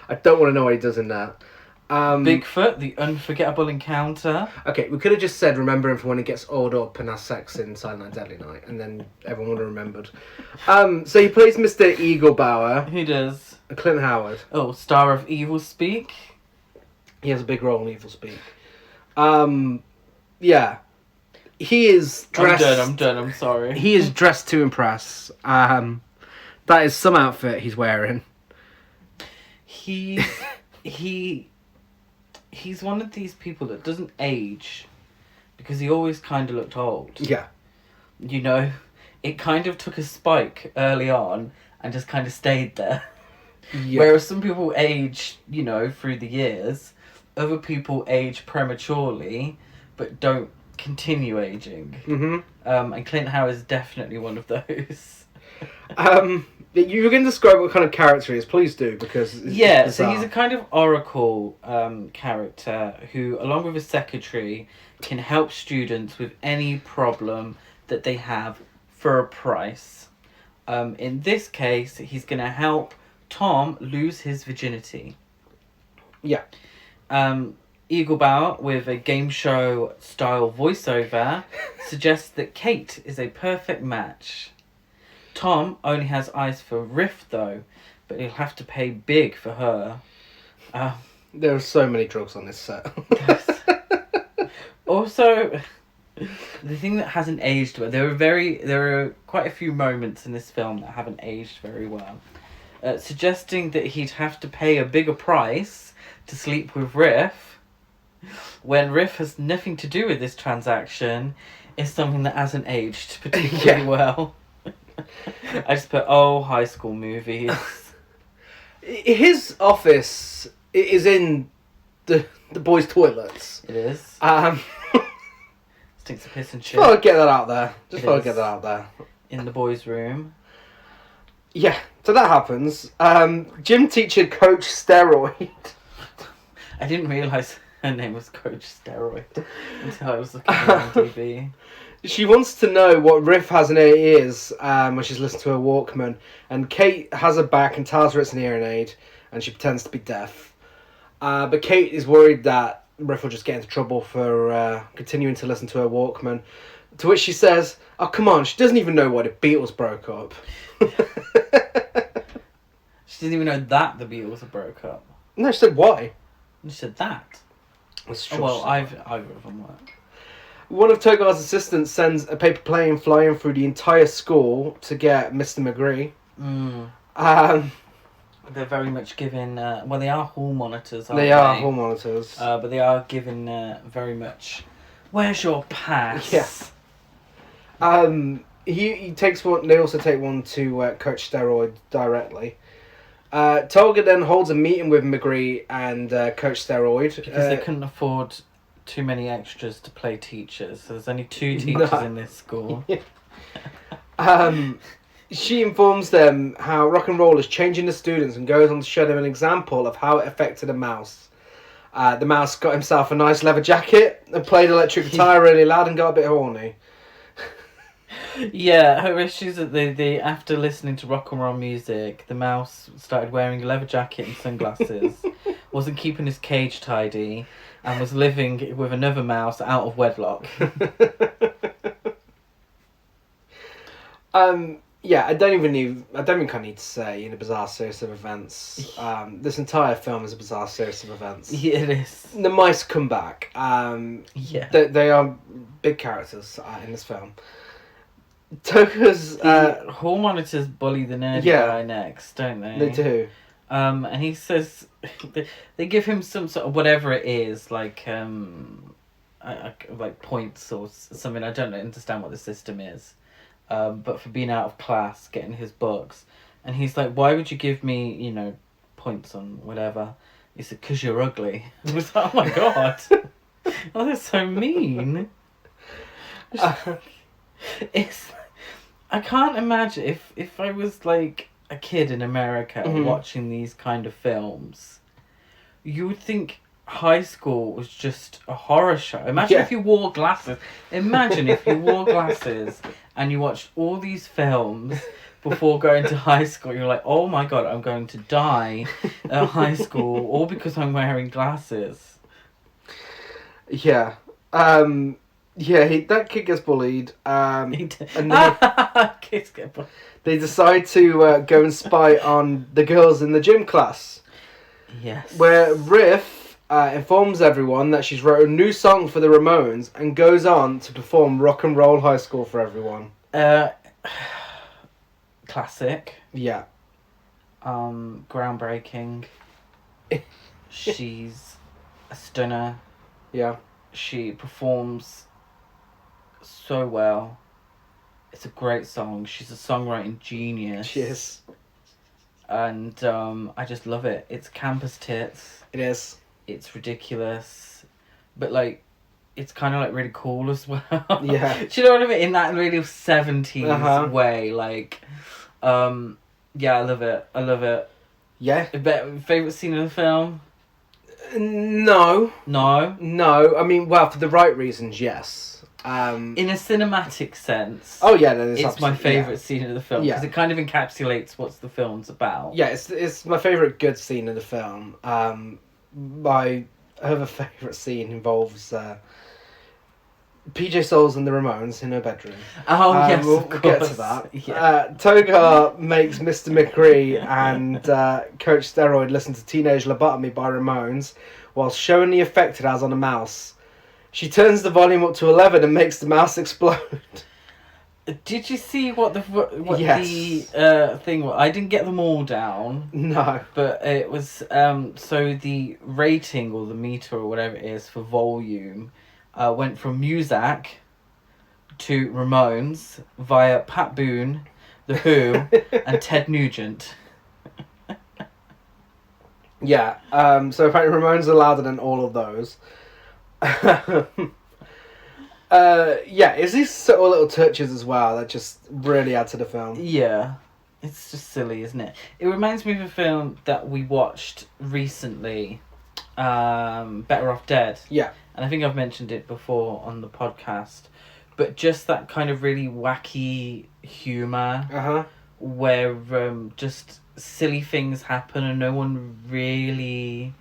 Speaker 1: I don't want to know what he does in that.
Speaker 2: Bigfoot, The Unforgettable Encounter.
Speaker 1: Okay, we could have just said remember him for when he gets oiled up and has sex in Silent Night, Deadly Night, and then everyone would have remembered. So he plays Mr. Eaglebauer.
Speaker 2: Who does?
Speaker 1: Clint Howard.
Speaker 2: Oh, Star of Evil Speak.
Speaker 1: He has a big role in Evil Speak. Yeah. He is dressed...
Speaker 2: I'm done, I'm sorry.
Speaker 1: He is dressed to impress. That is some outfit he's wearing.
Speaker 2: He's one of these people that doesn't age because he always kind of looked old.
Speaker 1: Yeah.
Speaker 2: You know, it kind of took a spike early on and just kind of stayed there.
Speaker 1: Yeah.
Speaker 2: Whereas some people age, you know, through the years. Other people age prematurely but don't continue aging.
Speaker 1: Mm-hmm.
Speaker 2: And Clint Howard is definitely one of those.
Speaker 1: You can describe what kind of character he is, please do, because it's
Speaker 2: so
Speaker 1: bizarre.
Speaker 2: he's a kind of oracle character who, along with his secretary, can help students with any problem that they have for a price. In this case, he's going to help Tom lose his virginity.
Speaker 1: Yeah.
Speaker 2: Eaglebauer, with a game show style voiceover, suggests that Kate is a perfect match. Tom only has eyes for Riff, though, but he'll have to pay big for her.
Speaker 1: There are so many drugs on this set.
Speaker 2: Also, the thing that hasn't aged well, there are quite a few moments in this film that haven't aged very well. Suggesting that he'd have to pay a bigger price to sleep with Riff, when Riff has nothing to do with this transaction, is something that hasn't aged particularly well. I just put, high school movies.
Speaker 1: His office is in the boys' toilets.
Speaker 2: It is. Stinks of piss and shit.
Speaker 1: Just thought I'd get that out there.
Speaker 2: In the boys' room.
Speaker 1: Yeah, so that happens. Gym teacher Coach Steroid.
Speaker 2: I didn't realise her name was Coach Steroid until I was looking at IMDb.
Speaker 1: She wants to know what Riff has in her ears when she's listening to her Walkman. And Kate has her back and tells her it's an hearing aid. And she pretends to be deaf. But Kate is worried that Riff will just get into trouble for continuing to listen to her Walkman. To which she says, oh, come on, she doesn't even know why the Beatles broke up.
Speaker 2: She didn't even know that the Beatles had broke up.
Speaker 1: No, she said why.
Speaker 2: She said that.
Speaker 1: That's
Speaker 2: Well, either of them work.
Speaker 1: One of Togar's assistants sends a paper plane flying through the entire school to get Mr. McGree.
Speaker 2: They're very much given... they are hall monitors, aren't
Speaker 1: they? They are hall monitors.
Speaker 2: But they are given very much... Where's your pass?
Speaker 1: Yes. He takes one... They also take one to Coach Steroid directly. Tolga then holds a meeting with McGree and Coach Steroid.
Speaker 2: Because they couldn't afford too many extras to play teachers. So there's only 2 teachers in this school.
Speaker 1: She informs them how rock and roll is changing the students and goes on to show them an example of how it affected a mouse. The mouse got himself a nice leather jacket and played electric guitar really loud and got a bit horny.
Speaker 2: Yeah, her issues that the after listening to rock and roll music, the mouse started wearing a leather jacket and sunglasses, wasn't keeping his cage tidy, and was living with another mouse out of wedlock.
Speaker 1: Yeah, I don't think I need to say in a bizarre series of events. This entire film is a bizarre series of events.
Speaker 2: Yeah, it is.
Speaker 1: The mice come back.
Speaker 2: Yeah.
Speaker 1: They are big characters in this film. Toga's
Speaker 2: hall monitors bully the nerdy guy next, don't they?
Speaker 1: They do.
Speaker 2: And he says they give him some sort of whatever it is, like points or something. I don't understand what the system is. But for being out of class, getting his books, and he's like, "Why would you give me, points on whatever?" He said, "'Cause you're ugly." I was like, "Oh my god, oh, that's so mean." I can't imagine if I was like a kid in America watching these kind of films, you would think high school was just a horror show. Imagine if you wore glasses. Imagine if you wore glasses and you watched all these films before going to high school. You're like, oh my god, I'm going to die at high school, all because I'm wearing glasses.
Speaker 1: Yeah. That kid gets bullied. And
Speaker 2: Kids get bullied.
Speaker 1: They decide to go and spy on the girls in the gym class.
Speaker 2: Yes.
Speaker 1: Where Riff informs everyone that she's wrote a new song for the Ramones and goes on to perform Rock and Roll High School for everyone.
Speaker 2: Classic.
Speaker 1: Yeah.
Speaker 2: Groundbreaking. She's a stunner.
Speaker 1: Yeah.
Speaker 2: She performs so well. It's a great song. She's a songwriting genius.
Speaker 1: She is.
Speaker 2: And I just love it. It's campus tits.
Speaker 1: It is.
Speaker 2: It's ridiculous. But like, it's kind of like really cool as well.
Speaker 1: Yeah.
Speaker 2: Do you know what I mean? In that really 70s way. Like, yeah, I love it. I love it.
Speaker 1: Yeah.
Speaker 2: Favourite scene of the film?
Speaker 1: No.
Speaker 2: No?
Speaker 1: I mean, well, for the right reasons, yes.
Speaker 2: In a cinematic sense.
Speaker 1: Oh yeah,
Speaker 2: it's my favourite scene of the film because it kind of encapsulates what the film's about.
Speaker 1: Yeah, it's my favourite good scene of the film. My other favourite scene involves PJ Souls and the Ramones in her bedroom.
Speaker 2: Oh yes,
Speaker 1: we'll get to that. Yeah. Togar makes Mr. McCree and Coach Steroid listen to Teenage Lobotomy by Ramones while showing the effect it has on a mouse. She turns the volume up to 11 and makes the mouse explode.
Speaker 2: Did you see what the thing was? I didn't get them all down.
Speaker 1: No.
Speaker 2: But it was so the rating or the meter or whatever it is for volume went from Muzak to Ramones via Pat Boone, The Who, and Ted Nugent.
Speaker 1: Yeah. So apparently Ramones are louder than all of those. It's these subtle little touches as well that just really add to the film.
Speaker 2: Yeah, it's just silly, isn't it? It reminds me of a film that we watched recently, Better Off Dead.
Speaker 1: Yeah.
Speaker 2: And I think I've mentioned it before on the podcast, but just that kind of really wacky humour where just silly things happen and no one really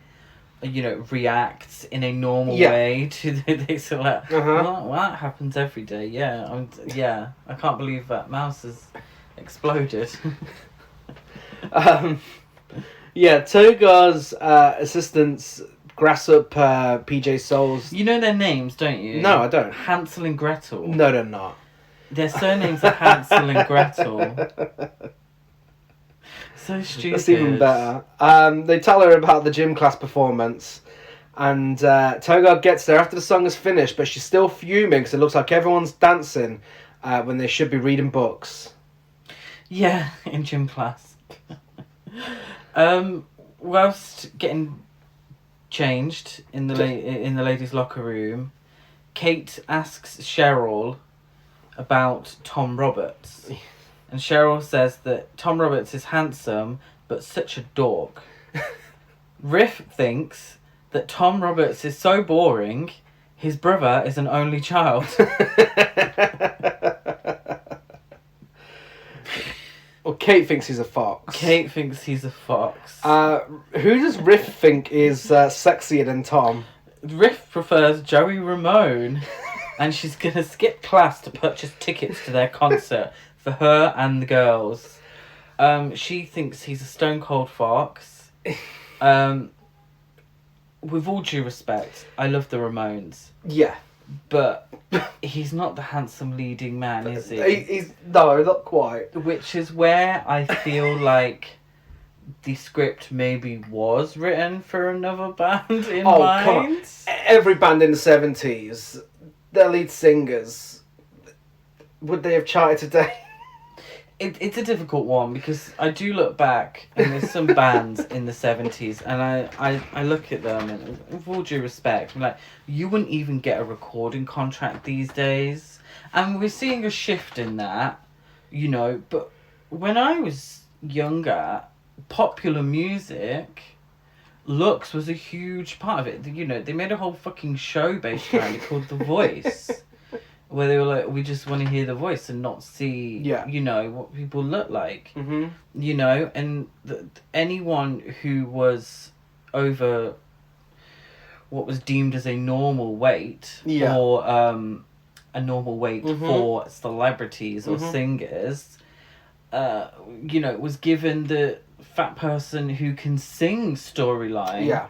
Speaker 2: reacts in a normal way to this. Like, well, that happens every day. Yeah, I can't believe that mouse has exploded.
Speaker 1: Togar's assistants grass up PJ Souls.
Speaker 2: You know their names, don't you?
Speaker 1: No, I don't.
Speaker 2: Hansel and Gretel.
Speaker 1: No, they're not.
Speaker 2: Their surnames are Hansel and Gretel. So stupid.
Speaker 1: That's even better. They tell her about the gym class performance, and Togar gets there after the song is finished, but she's still fuming because it looks like everyone's dancing when they should be reading books.
Speaker 2: Yeah, in gym class. Whilst getting changed in the ladies' locker room, Kate asks Cheryl about Tom Roberts. And Cheryl says that Tom Roberts is handsome, but such a dork. Riff thinks that Tom Roberts is so boring, his brother is an only child.
Speaker 1: Well, Kate thinks he's a fox.
Speaker 2: Kate thinks he's a fox.
Speaker 1: Who does Riff think is sexier than Tom?
Speaker 2: Riff prefers Joey Ramone, and she's gonna skip class to purchase tickets to their concert for her and the girls. She thinks he's a stone cold fox. With all due respect, I love the Ramones.
Speaker 1: Yeah.
Speaker 2: But he's not the handsome leading man, is he?
Speaker 1: No, not quite.
Speaker 2: Which is where I feel like the script maybe was written for another band in mind.
Speaker 1: Come on. Every band in the 70s, their lead singers, would they have charted today?
Speaker 2: It's a difficult one because I do look back and there's some bands in the 70s and I look at them and with all due respect, I'm like, you wouldn't even get a recording contract these days. And we're seeing a shift in that, you know, but when I was younger, popular music, looks was a huge part of it. You know, they made a whole fucking show based around it called The Voice. Where they were like, we just want to hear the voice and not see, you know, what people look like.
Speaker 1: Mm-hmm.
Speaker 2: You know, and anyone who was over what was deemed as a normal weight, or a normal weight for celebrities or singers, you know, was given the fat person who can sing storyline.
Speaker 1: Yeah.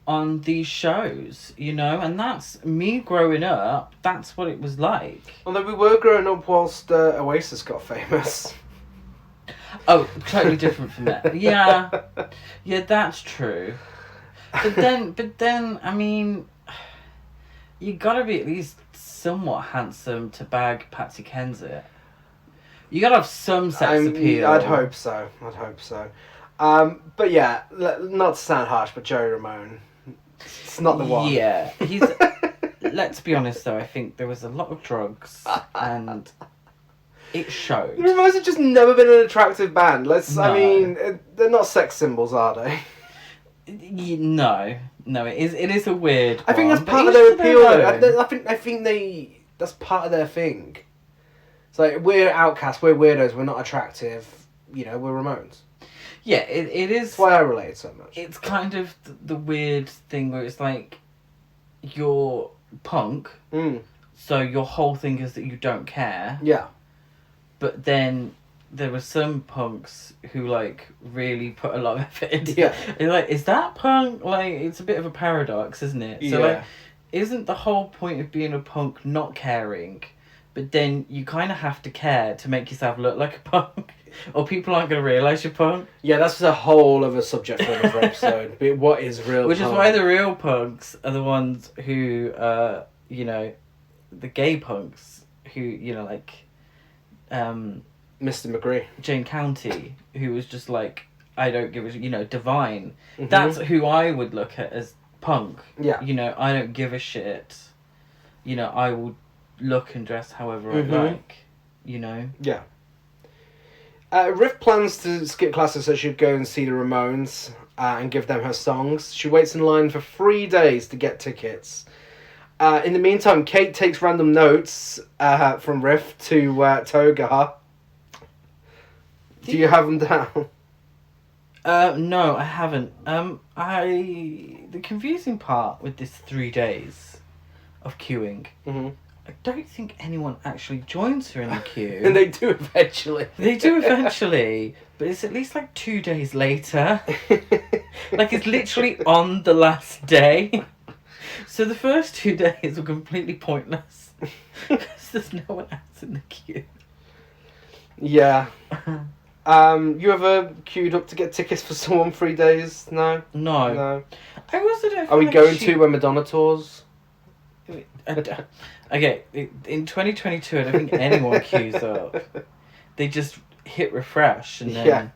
Speaker 2: On these shows, you know, and that's me growing up. That's what it was like.
Speaker 1: Although we were growing up whilst Oasis got famous.
Speaker 2: Oh, totally different from that. Yeah, that's true. But then, I mean, you gotta be at least somewhat handsome to bag Patsy Kensit. You gotta have some sex appeal.
Speaker 1: I'd hope so. But yeah, not to sound harsh, but Joey Ramone. It's not the one.
Speaker 2: Yeah, he's... Let's be honest, though. I think there was a lot of drugs, and it showed.
Speaker 1: The Ramones have just never been an attractive band.
Speaker 2: No.
Speaker 1: I mean, they're not sex symbols, are they?
Speaker 2: No, it is a weird.
Speaker 1: I think
Speaker 2: one,
Speaker 1: that's part of their appeal. Though. I think that's part of their thing. It's like, we're outcasts, we're weirdos, we're not attractive. You know, we're Ramones.
Speaker 2: Yeah, it is.
Speaker 1: That's why I relate so much.
Speaker 2: It's kind of the weird thing where it's like, you're punk, so your whole thing is that you don't care.
Speaker 1: Yeah.
Speaker 2: But then there were some punks who like really put a lot of effort into it. You're like, is that punk? Like, it's a bit of a paradox, isn't it? So like, isn't the whole point of being a punk not caring? But then you kind of have to care to make yourself look like a punk. Or people aren't going to realise you're punk. Yeah,
Speaker 1: that's a whole other subject for another episode. But what is real
Speaker 2: Which
Speaker 1: punk?
Speaker 2: is why the real punks are the ones who, you know, the gay punks who, you know, like...
Speaker 1: Mr. McGree.
Speaker 2: Jane County, who was just like, I don't give a... You know, Divine. Mm-hmm. That's who I would look at as punk.
Speaker 1: Yeah.
Speaker 2: You know, I don't give a shit. You know, I will look and dress however I like. You know?
Speaker 1: Yeah. Riff plans to skip classes so she'd go and see the Ramones and give them her songs. She waits in line for 3 days to get tickets. In the meantime, Kate takes random notes from Riff to Togar. Do you have them down?
Speaker 2: No, I haven't. The confusing part with this 3 days of queuing, I don't think anyone actually joins her in the queue.
Speaker 1: And they do eventually.
Speaker 2: But it's at least like 2 days later. Like, it's literally on the last day. So the first 2 days were completely pointless. Because there's no one else in the queue.
Speaker 1: Yeah. You ever queued up to get tickets for someone 3 days? No?
Speaker 2: No. I also don't
Speaker 1: Are we going to when Madonna tours?
Speaker 2: Okay, in 2022, I don't think anyone queues up. They just hit refresh and then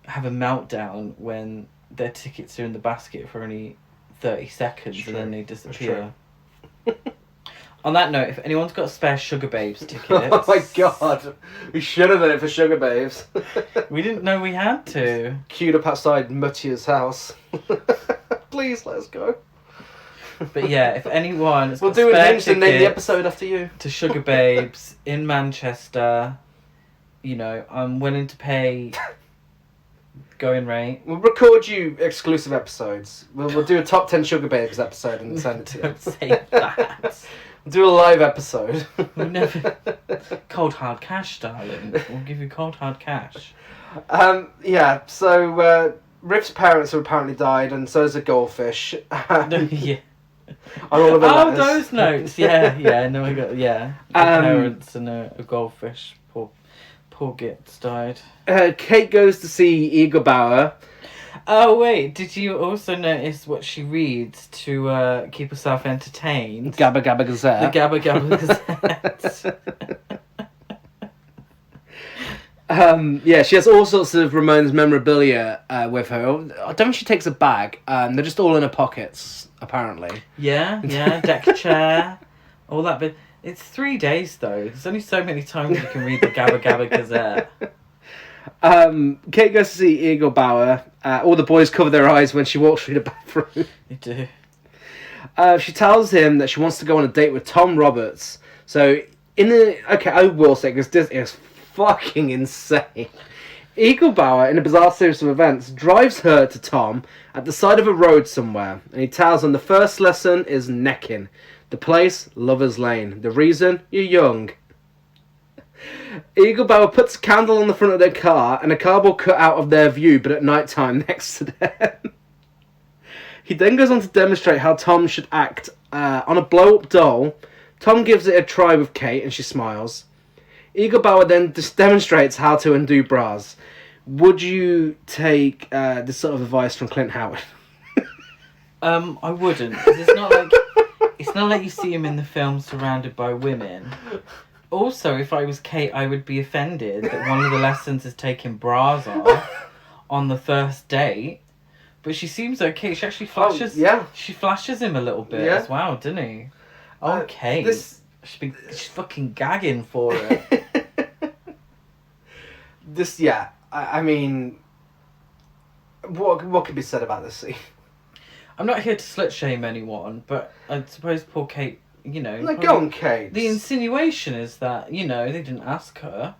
Speaker 2: have a meltdown when their tickets are in the basket for only 30 seconds and then they disappear. On that note, if anyone's got spare Sugar Babes tickets...
Speaker 1: Oh my god, we should have done it for Sugar Babes.
Speaker 2: We didn't know we had to.
Speaker 1: Queued up outside Muttia's house. Please, let's go.
Speaker 2: But yeah, if anyone...
Speaker 1: We'll do it and name the episode after you.
Speaker 2: To Sugar Babes in Manchester, you know, I'm willing to pay going rate.
Speaker 1: We'll record you exclusive episodes. We'll do a top 10 Sugar Babes episode and send it to you.
Speaker 2: Don't say that.
Speaker 1: We'll do a live episode.
Speaker 2: We'll never... Cold hard cash, darling. We'll give you cold hard cash.
Speaker 1: Yeah, so Riff's parents have apparently died, and so has a goldfish.
Speaker 2: Yeah.
Speaker 1: On all of the letters.
Speaker 2: Those notes. Yeah. No, I got parents and a goldfish. Poor Gits died.
Speaker 1: Kate goes to see Igor Bauer.
Speaker 2: Oh wait, did you also notice what she reads to keep herself entertained?
Speaker 1: Gabba Gabba Gazette.
Speaker 2: The Gabba Gabba Gazette.
Speaker 1: Yeah, she has all sorts of Ramones memorabilia with her. I don't think she takes a bag. They're just all in her pockets, apparently.
Speaker 2: Yeah, deck chair, all that bit. It's 3 days though. There's only so many times you can read the Gabba Gabba Gazette.
Speaker 1: Kate goes to see Igor Bauer. All the boys cover their eyes when she walks through the bathroom.
Speaker 2: They do.
Speaker 1: She tells him that she wants to go on a date with Tom Roberts. So, I will say, because this is fucking insane. Igor Bauer, in a bizarre series of events, drives her to Tom at the side of a road somewhere, and he tells them the first lesson is necking. The place, Lover's Lane. The reason, you're young. Igor Bauer puts a candle on the front of their car and a cardboard cut out of their view, but at night time next to them. He then goes on to demonstrate how Tom should act on a blow-up doll. Tom gives it a try with Kate and she smiles. Igor Bauer then just demonstrates how to undo bras. Would you take this sort of advice from Clint Howard?
Speaker 2: I wouldn't. 'Cause it's not like you see him in the film surrounded by women. Also, if I was Kate, I would be offended that one of the lessons is taking bras off on the first date. But she seems okay. She actually flashes. She flashes him a little bit as well, didn't he? Okay. She's fucking gagging for it.
Speaker 1: I mean, what could be said about this scene?
Speaker 2: I'm not here to slut shame anyone, but I suppose poor Kate, you know...
Speaker 1: No, go on, Kate.
Speaker 2: The insinuation is that, you know, they didn't ask her.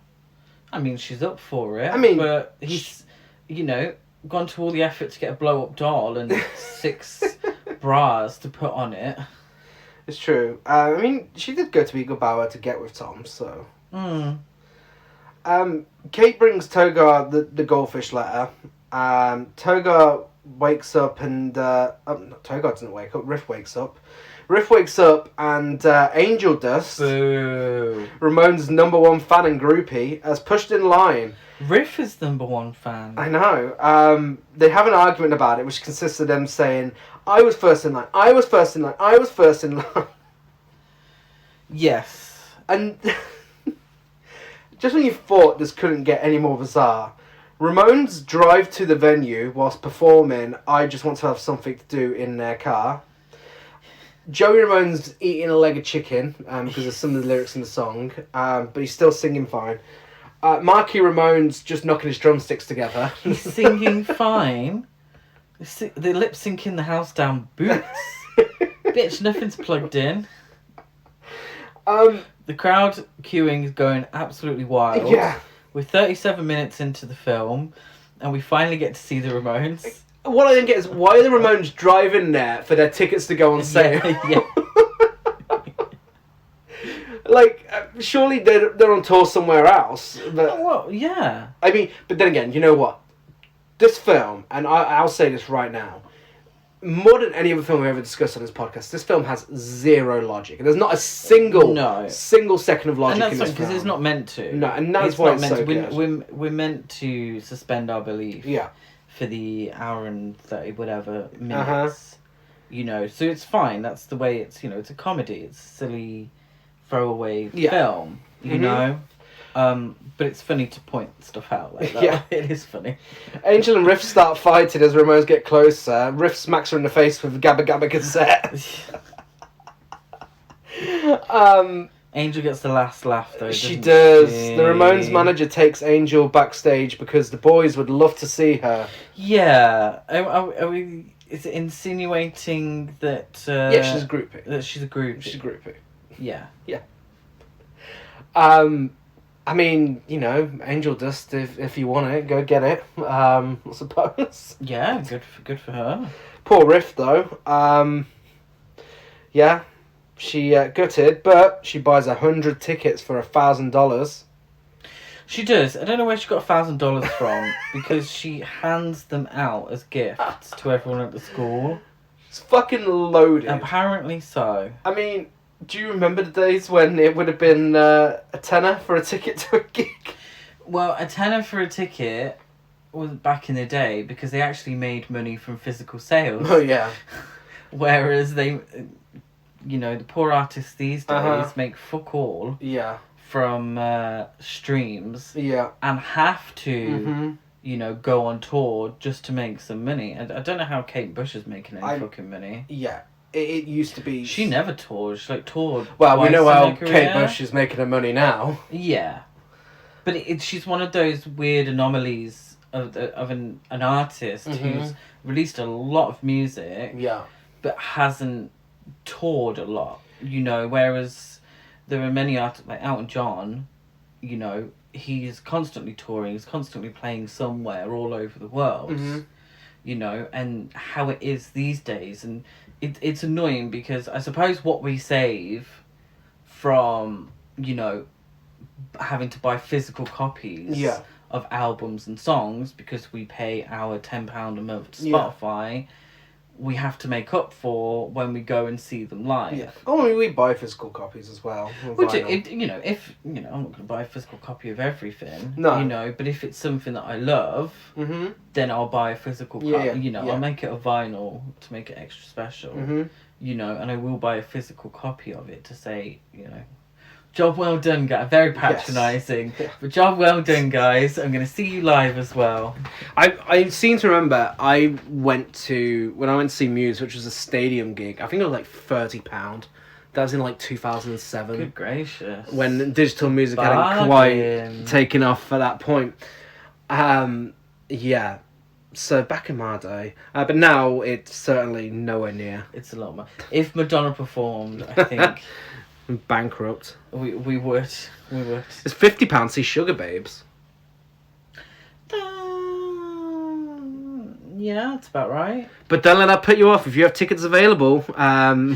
Speaker 2: I mean, she's up for it. But he's, you know, gone to all the effort to get a blow-up doll and 6 bras to put on it.
Speaker 1: It's true. I mean, she did go to Igor Bauer to get with Tom, so... Kate brings Togar the goldfish letter. Togar wakes up and... Togar doesn't wake up. Riff wakes up. And Angel Dust,
Speaker 2: Boo.
Speaker 1: Ramone's #1 fan and groupie, has pushed in line.
Speaker 2: Riff is #1 fan.
Speaker 1: I know. They have an argument about it, which consists of them saying, I was first in line, I was first in line, I was first in line.
Speaker 2: Yes.
Speaker 1: And just when you thought this couldn't get any more bizarre, Ramones drive to the venue whilst performing I Just Want to Have Something to Do in their car. Joey Ramone's eating a leg of chicken because of some of the lyrics in the song, but he's still singing fine. Marky Ramone's just knocking his drumsticks together.
Speaker 2: He's singing fine. They lip syncing the house down boots. Bitch, nothing's plugged in. The crowd queuing is going absolutely wild.
Speaker 1: Yeah.
Speaker 2: We're 37 minutes into the film, and we finally get to see the Ramones.
Speaker 1: What I didn't get is, why are the Ramones driving there for their tickets to go on sale?
Speaker 2: Yeah.
Speaker 1: Like, surely they're on tour somewhere else. But,
Speaker 2: well, yeah.
Speaker 1: I mean, but then again, you know what? This film, and I'll say this right now, more than any other film we've ever discussed on this podcast, this film has zero logic. There's not a single second of logic in this film.
Speaker 2: Because it's not meant to.
Speaker 1: No, and that's why it's so good.
Speaker 2: We're meant to suspend our belief.
Speaker 1: Yeah.
Speaker 2: For the hour and 30 whatever minutes. You know, so it's fine. That's the way it's, you know, it's a comedy. It's a silly throwaway film, you know. But it's funny to point stuff out like that. Yeah. It is funny.
Speaker 1: Angel and Riff start fighting as Ramones get closer. Riff smacks her in the face with Gabba Gabba Gazette.
Speaker 2: Angel gets the last laugh though.
Speaker 1: She does. The Ramones manager takes Angel backstage because the boys would love to see her.
Speaker 2: Yeah. Are we... Is it insinuating that...
Speaker 1: she's a groupie.
Speaker 2: That she's a groupie.
Speaker 1: She's a groupie.
Speaker 2: Yeah.
Speaker 1: Yeah. I mean, angel dust, if you want it, go get it, I suppose.
Speaker 2: Yeah, good for her.
Speaker 1: Poor Riff, though. Yeah, she gutted, but she buys 100 tickets for $1,000.
Speaker 2: She does. I don't know where she got $1,000 from, because she hands them out as gifts to everyone at the school.
Speaker 1: It's fucking loaded.
Speaker 2: Apparently so.
Speaker 1: I mean, do you remember the days when it would have been a tenner for a ticket to a gig?
Speaker 2: Well, a tenner for a ticket was back in the day, because they actually made money from physical sales.
Speaker 1: Oh, yeah.
Speaker 2: Whereas they, the poor artists these days
Speaker 1: Uh-huh.
Speaker 2: make fuck all
Speaker 1: Yeah.
Speaker 2: from streams.
Speaker 1: Yeah.
Speaker 2: And have to,
Speaker 1: Mm-hmm.
Speaker 2: go on tour just to make some money. I don't know how Kate Bush is making any fucking money.
Speaker 1: Yeah. It used to be...
Speaker 2: She never toured. She, toured
Speaker 1: Well, we know
Speaker 2: twice in
Speaker 1: how
Speaker 2: her
Speaker 1: Kate
Speaker 2: career.
Speaker 1: Bush is making her money now.
Speaker 2: Yeah. But she's one of those weird anomalies of an artist who's released a lot of music,
Speaker 1: Yeah.
Speaker 2: but hasn't toured a lot. Whereas there are many artists like Elton John. He's constantly touring. He's constantly playing somewhere all over the world. And how it is these days, and it's annoying because I suppose what we save from having to buy physical copies of albums and songs, because we pay our £10 a month to Spotify, we have to make up for when we go and see them live.
Speaker 1: Yeah. Oh, I mean, we buy physical copies as well.
Speaker 2: Which I'm not going to buy a physical copy of everything.
Speaker 1: No.
Speaker 2: But if it's something that I love, then I'll buy a physical copy. I'll make it a vinyl to make it extra special. And I will buy a physical copy of it to say, job well done, guys. Very patronising.
Speaker 1: Yes.
Speaker 2: But job well done, guys. I'm going to see you live as well.
Speaker 1: I seem to remember when I went to see Muse, which was a stadium gig, I think it was like £30. That was in like 2007.
Speaker 2: Good gracious.
Speaker 1: When digital music hadn't quite taken off at that point. Yeah. So back in my day. But now it's certainly nowhere near.
Speaker 2: It's a lot more. If Madonna performed, I think...
Speaker 1: Bankrupt.
Speaker 2: We would.
Speaker 1: It's £50 to see Sugar Babes.
Speaker 2: Yeah, that's about right.
Speaker 1: But don't let that put you off. If you have tickets available,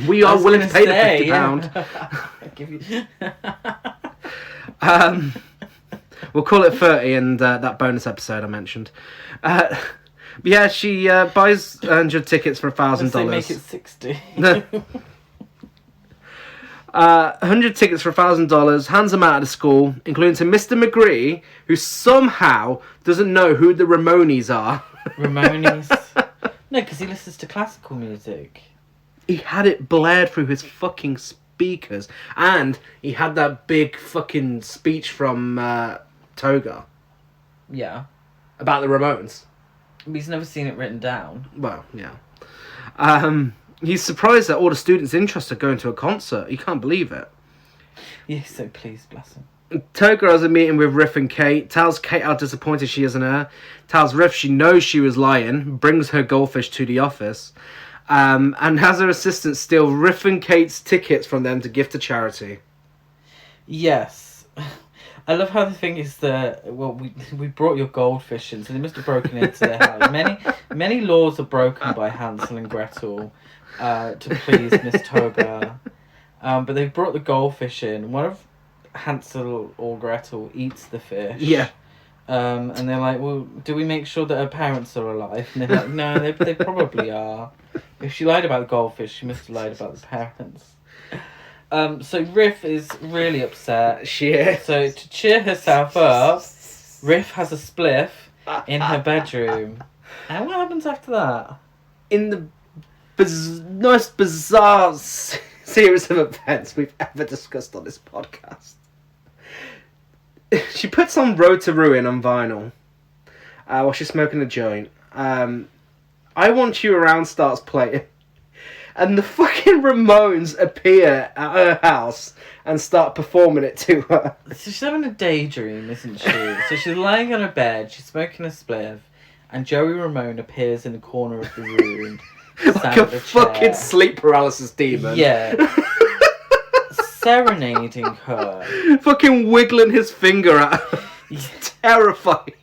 Speaker 1: we are willing to pay the £50.
Speaker 2: Yeah. I'll give you...
Speaker 1: We'll call it 30 and that bonus episode I mentioned. Yeah, she buys 100 tickets for $1,000.
Speaker 2: They make it 60.
Speaker 1: 100 tickets for $1,000, hands them out of the school, including to Mr. McGree, who somehow doesn't know who the Ramones are.
Speaker 2: Ramones? No, because he listens to classical music.
Speaker 1: He had it blared through his fucking speakers, and he had that big fucking speech from Toga.
Speaker 2: Yeah.
Speaker 1: About the Ramones.
Speaker 2: But he's never seen it written down.
Speaker 1: Well, yeah. He's surprised that all the students interested going to a concert. He can't believe it.
Speaker 2: Yes, so please, bless him.
Speaker 1: Toga has a meeting with Riff and Kate, tells Kate how disappointed she is in her, tells Riff she knows she was lying, brings her goldfish to the office, and has her assistant steal Riff and Kate's tickets from them to give to charity.
Speaker 2: Yes. I love how the thing is that, well, we brought your goldfish in, so they must have broken into their house. Many laws are broken by Hansel and Gretel to please Miss Toga. But they've brought the goldfish in. One of Hansel or Gretel eats the fish.
Speaker 1: Yeah.
Speaker 2: And they're like, well, do we make sure that her parents are alive? And they're like, no, they probably are. If she lied about the goldfish, she must have lied about the parents. So Riff is really upset.
Speaker 1: She is.
Speaker 2: So to cheer herself up, Riff has a spliff in her bedroom. And what happens after that?
Speaker 1: In the most bizarre series of events we've ever discussed on this podcast, she puts on Road to Ruin on vinyl while she's smoking a joint. I Want You Around starts playing. And the fucking Ramones appear at her house and start performing it to her.
Speaker 2: So she's having a daydream, isn't she? So she's lying on her bed, she's smoking a spliff, and Joey Ramone appears in the corner of the room.
Speaker 1: Like a fucking sleep paralysis demon.
Speaker 2: Yeah. serenading her.
Speaker 1: Fucking wiggling his finger at her. It's terrifying.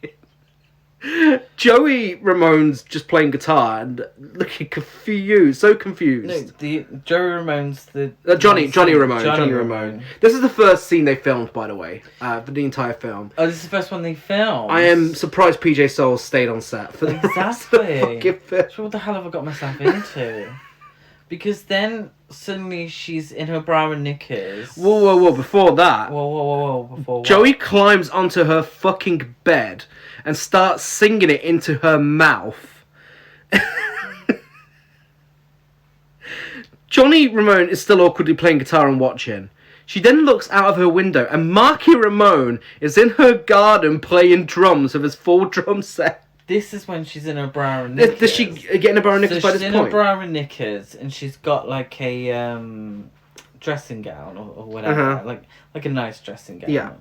Speaker 1: Joey Ramone's just playing guitar and looking confused, so confused.
Speaker 2: No, the Joey Ramone's the
Speaker 1: Johnny Ramone. This is the first scene they filmed, by the way, for the entire film.
Speaker 2: Oh, this is the first one they filmed.
Speaker 1: I am surprised PJ Souls stayed on set for the
Speaker 2: exactly.
Speaker 1: fucking film.
Speaker 2: So what the hell have I got myself into? Because then suddenly she's in her bra and knickers.
Speaker 1: Whoa! Before that,
Speaker 2: Whoa! Before what?
Speaker 1: Joey climbs onto her fucking bed and starts singing it into her mouth. Johnny Ramone is still awkwardly playing guitar and watching. She then looks out of her window and Marky Ramone is in her garden playing drums with his full drum set.
Speaker 2: This is when she's in her bra and knickers.
Speaker 1: Does she get in her bra and knickers by this
Speaker 2: point? She's in her bra and knickers and she's got like a dressing gown or whatever. Like a nice dressing gown.
Speaker 1: Yeah.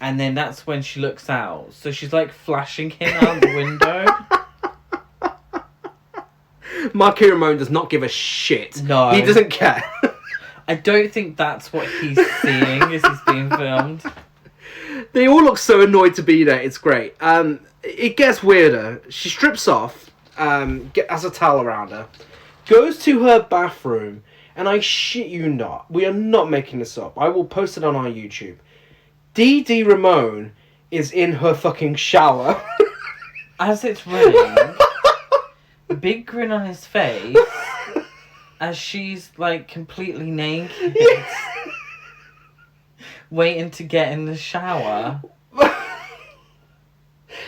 Speaker 2: And then that's when she looks out. So she's like flashing him out the window.
Speaker 1: Marky Ramone does not give a shit.
Speaker 2: No.
Speaker 1: He doesn't care.
Speaker 2: I don't think that's what he's seeing as he's being filmed.
Speaker 1: They all look so annoyed to be there. It's great. It gets weirder. She strips off, has a towel around her, goes to her bathroom, and I shit you not, we are not making this up. I will post it on our YouTube. Dee Dee Ramone is in her fucking shower.
Speaker 2: As it's raining, big grin on his face, as she's like completely naked, waiting to get in the shower.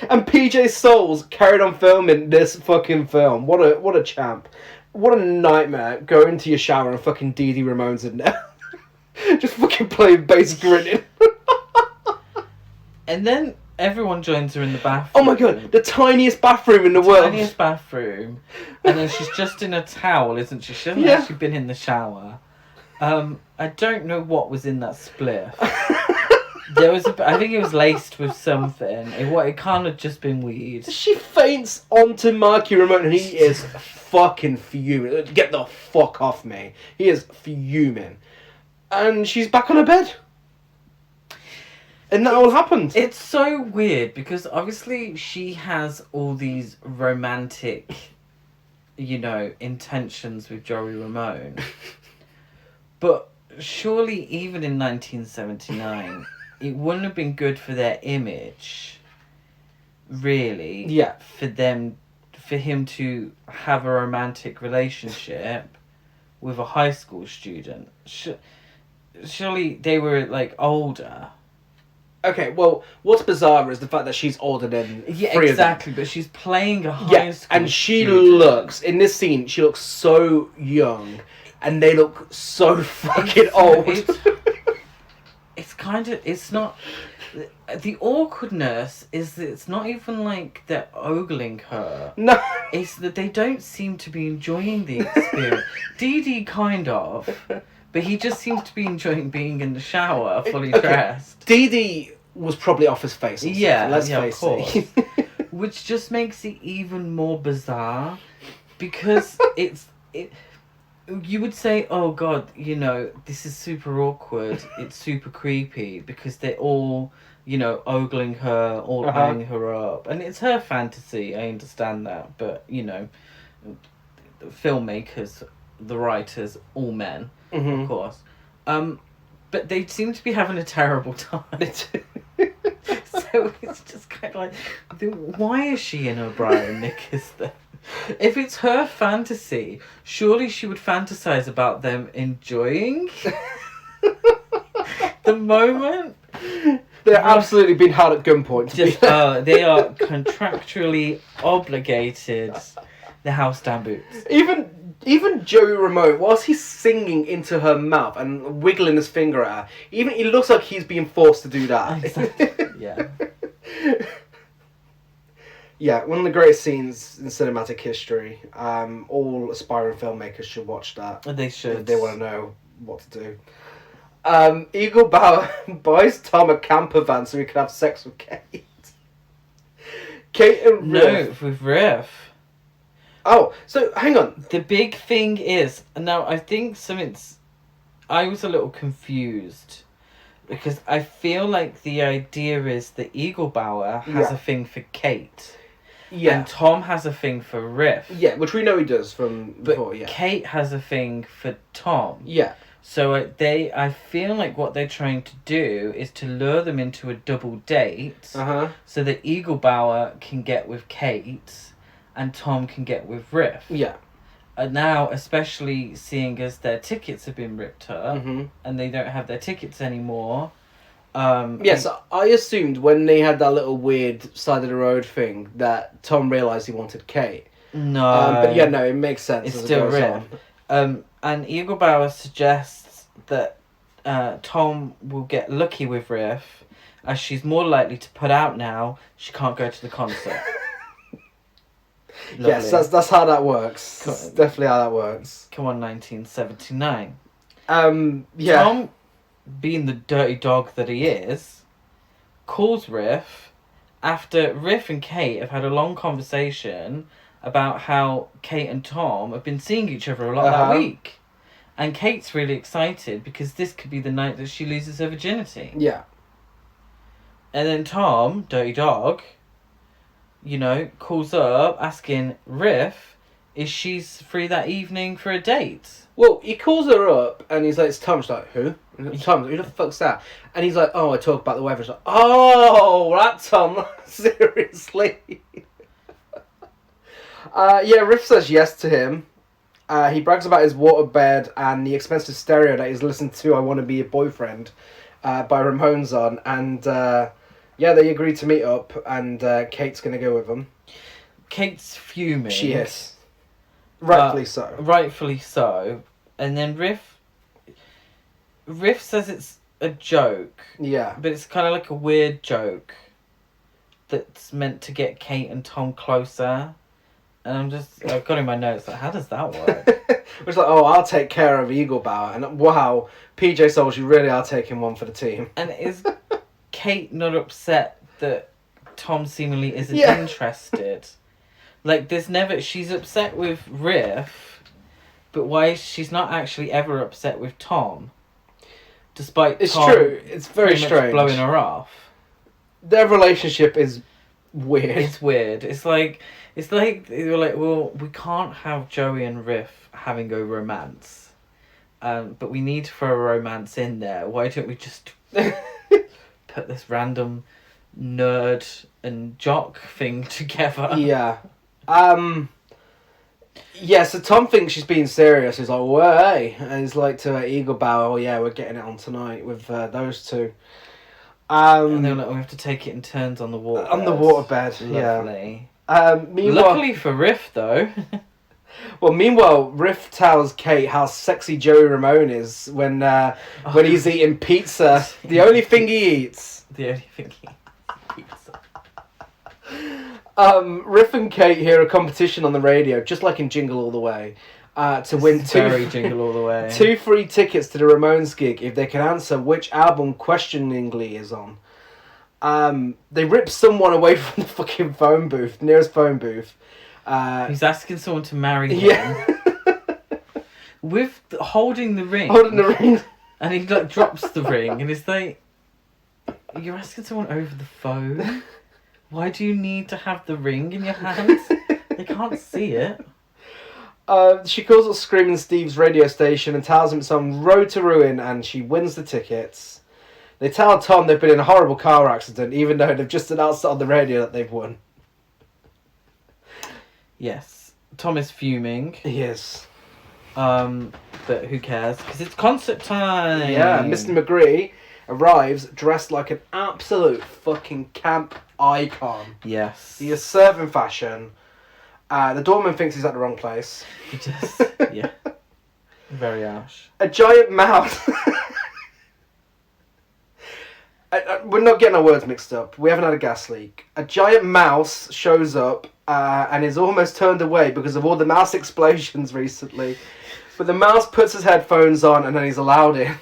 Speaker 1: And PJ Souls carried on filming this fucking film. What a champ. What a nightmare going to your shower and fucking Dee Dee Ramone's in there. Just fucking playing bass grinning.
Speaker 2: And then everyone joins her in the bathroom.
Speaker 1: Oh my god, the tiniest bathroom in the world.
Speaker 2: Tiniest bathroom. And then she's just in a towel, isn't she? She hasn't actually been in the shower. I don't know what was in that spliff. I think it was laced with something. It can't have just been weed.
Speaker 1: She faints onto Marky Ramone and he is fucking fuming. Get the fuck off me. He is fuming. And she's back on her bed. And that all happened.
Speaker 2: It's so weird because obviously she has all these romantic, intentions with Joey Ramone. But surely even in 1979, it wouldn't have been good for their image, really.
Speaker 1: Yeah.
Speaker 2: For him to have a romantic relationship with a high school student. Surely they were like older.
Speaker 1: Okay, well, what's bizarre is the fact that she's older than three
Speaker 2: exactly,
Speaker 1: of them.
Speaker 2: But she's playing a high school
Speaker 1: and she
Speaker 2: student.
Speaker 1: looks, in this scene, she looks so young, and they look so fucking old.
Speaker 2: It's not, the awkwardness is that it's not even like they're ogling her.
Speaker 1: No.
Speaker 2: It's that they don't seem to be enjoying the experience. Dee Dee kind of. But he just seems to be enjoying being in the shower, fully dressed.
Speaker 1: Dee Dee was probably off his face. Let's face it.
Speaker 2: Which just makes it even more bizarre, because you would say, oh god, this is super awkward, it's super creepy, because they're all, ogling her, all eyeing her up. And it's her fantasy, I understand that, but, the filmmakers, the writers, all men.
Speaker 1: Mm-hmm.
Speaker 2: Of course. But they seem to be having a terrible time. So it's just kind of like, why is she in her bra and knickers then? If it's her fantasy, surely she would fantasize about them enjoying the moment.
Speaker 1: They're absolutely being held at gunpoint.
Speaker 2: They are contractually obligated. The house down boots.
Speaker 1: Even Joey Ramone, whilst he's singing into her mouth and wiggling his finger at her, he looks like he's being forced to do that.
Speaker 2: Exactly. Yeah.
Speaker 1: Yeah, one of the greatest scenes in cinematic history. All aspiring filmmakers should watch that.
Speaker 2: They should.
Speaker 1: If they want to know what to do. Eagle Bauer buys Tom a camper van so he can have sex with Kate. Kate and Riff.
Speaker 2: No, with Riff.
Speaker 1: Oh, so hang on.
Speaker 2: The big thing is, now I think something's I was a little confused because I feel like the idea is that Eaglebauer has a thing for Kate.
Speaker 1: Yeah.
Speaker 2: And Tom has a thing for Riff.
Speaker 1: Yeah, which we know he does from before, yeah.
Speaker 2: Kate has a thing for Tom.
Speaker 1: Yeah.
Speaker 2: So I feel like what they're trying to do is to lure them into a double date so that Eaglebauer can get with Kate and Tom can get with Riff.
Speaker 1: Yeah.
Speaker 2: And now, especially seeing as their tickets have been ripped up and they don't have their tickets anymore.
Speaker 1: Yes, I assumed when they had that little weird side of the road thing that Tom realised he wanted Kate.
Speaker 2: No.
Speaker 1: But yeah, no, it makes sense.
Speaker 2: It's
Speaker 1: as
Speaker 2: still
Speaker 1: it goes
Speaker 2: Riff.
Speaker 1: on.
Speaker 2: And Eaglebauer suggests that Tom will get lucky with Riff as she's more likely to put out now she can't go to the concert.
Speaker 1: Yes, that's how that works. That's definitely how that works.
Speaker 2: Come on, 1979.
Speaker 1: Yeah.
Speaker 2: Tom, being the dirty dog that he is, calls Riff after Riff and Kate have had a long conversation about how Kate and Tom have been seeing each other a lot that week. And Kate's really excited because this could be the night that she loses her virginity.
Speaker 1: Yeah.
Speaker 2: And then Tom, dirty dog, calls up asking Riff if she's free that evening for a date.
Speaker 1: Well, he calls her up and he's like, it's Tom. She's like, who? Tom, who the fuck's that? And he's like, oh, I talk about the weather. She's like, oh, that Tom, seriously. Yeah, Riff says yes to him. He brags about his waterbed and the expensive stereo that he's listened to I Want to Be Your Boyfriend by Ramones on. And yeah, they agreed to meet up and Kate's going to go with them.
Speaker 2: Kate's fuming.
Speaker 1: She is. Rightfully so.
Speaker 2: Rightfully so. And then Riff says it's a joke.
Speaker 1: Yeah.
Speaker 2: But it's kind of like a weird joke that's meant to get Kate and Tom closer. And I've got in my notes, like, how does that work?
Speaker 1: It's like, oh, I'll take care of Eaglebauer. And wow, PJ Souls, you really are taking one for the team.
Speaker 2: And is Kate not upset that Tom seemingly isn't interested? Like, she's upset with Riff, but she's not actually ever upset with Tom. Despite Tom
Speaker 1: true, it's very strange.
Speaker 2: Blowing her off.
Speaker 1: Their relationship is weird.
Speaker 2: It's weird. It's like they were like, well, we can't have Joey and Riff having a romance, but we need to throw a romance in there. Why don't we just put this random nerd and jock thing together?
Speaker 1: Yeah. Yeah, so Tom thinks she's being serious. He's like, well, hey. And he's like to Eaglebauer, oh yeah, we're getting it on tonight with those two.
Speaker 2: And they're like, we have to take it in turns on the waterbed.
Speaker 1: On the waterbed,
Speaker 2: Lovely.
Speaker 1: Meanwhile,
Speaker 2: luckily for Riff, though.
Speaker 1: Well, meanwhile, Riff tells Kate how sexy Joey Ramone is when he's eating pizza. The only thing he eats.
Speaker 2: The only thing he eats.
Speaker 1: Riff and Kate hear a competition on the radio, just like in Jingle All the Way, to win
Speaker 2: Jingle All the Way.
Speaker 1: 2 free tickets to the Ramones gig if they can answer which album Questioningly is on. They rip someone away from the fucking phone booth, nearest phone booth.
Speaker 2: He's asking someone to marry him.
Speaker 1: Yeah.
Speaker 2: With holding the ring.
Speaker 1: Holding the ring.
Speaker 2: And he drops the ring and it's like, you're asking someone over the phone? Why do you need to have the ring in your hands? They can't see it.
Speaker 1: She calls up Screaming Steve's radio station and tells him it's on Road to Ruin and she wins the tickets. They tell Tom they've been in a horrible car accident even though they've just announced on the radio that they've won.
Speaker 2: Yes. Tom is fuming.
Speaker 1: He is.
Speaker 2: But who cares? Because it's concert time!
Speaker 1: Yeah, Mr. McGree arrives dressed like an absolute fucking camp icon.
Speaker 2: Yes.
Speaker 1: He is serving fashion. The doorman thinks he's at the wrong place.
Speaker 2: He just, yeah. Very harsh.
Speaker 1: A giant mouse. We're not getting our words mixed up. We haven't had a gas leak. A giant mouse shows up and is almost turned away because of all the mouse explosions recently. But the mouse puts his headphones on and then he's allowed in.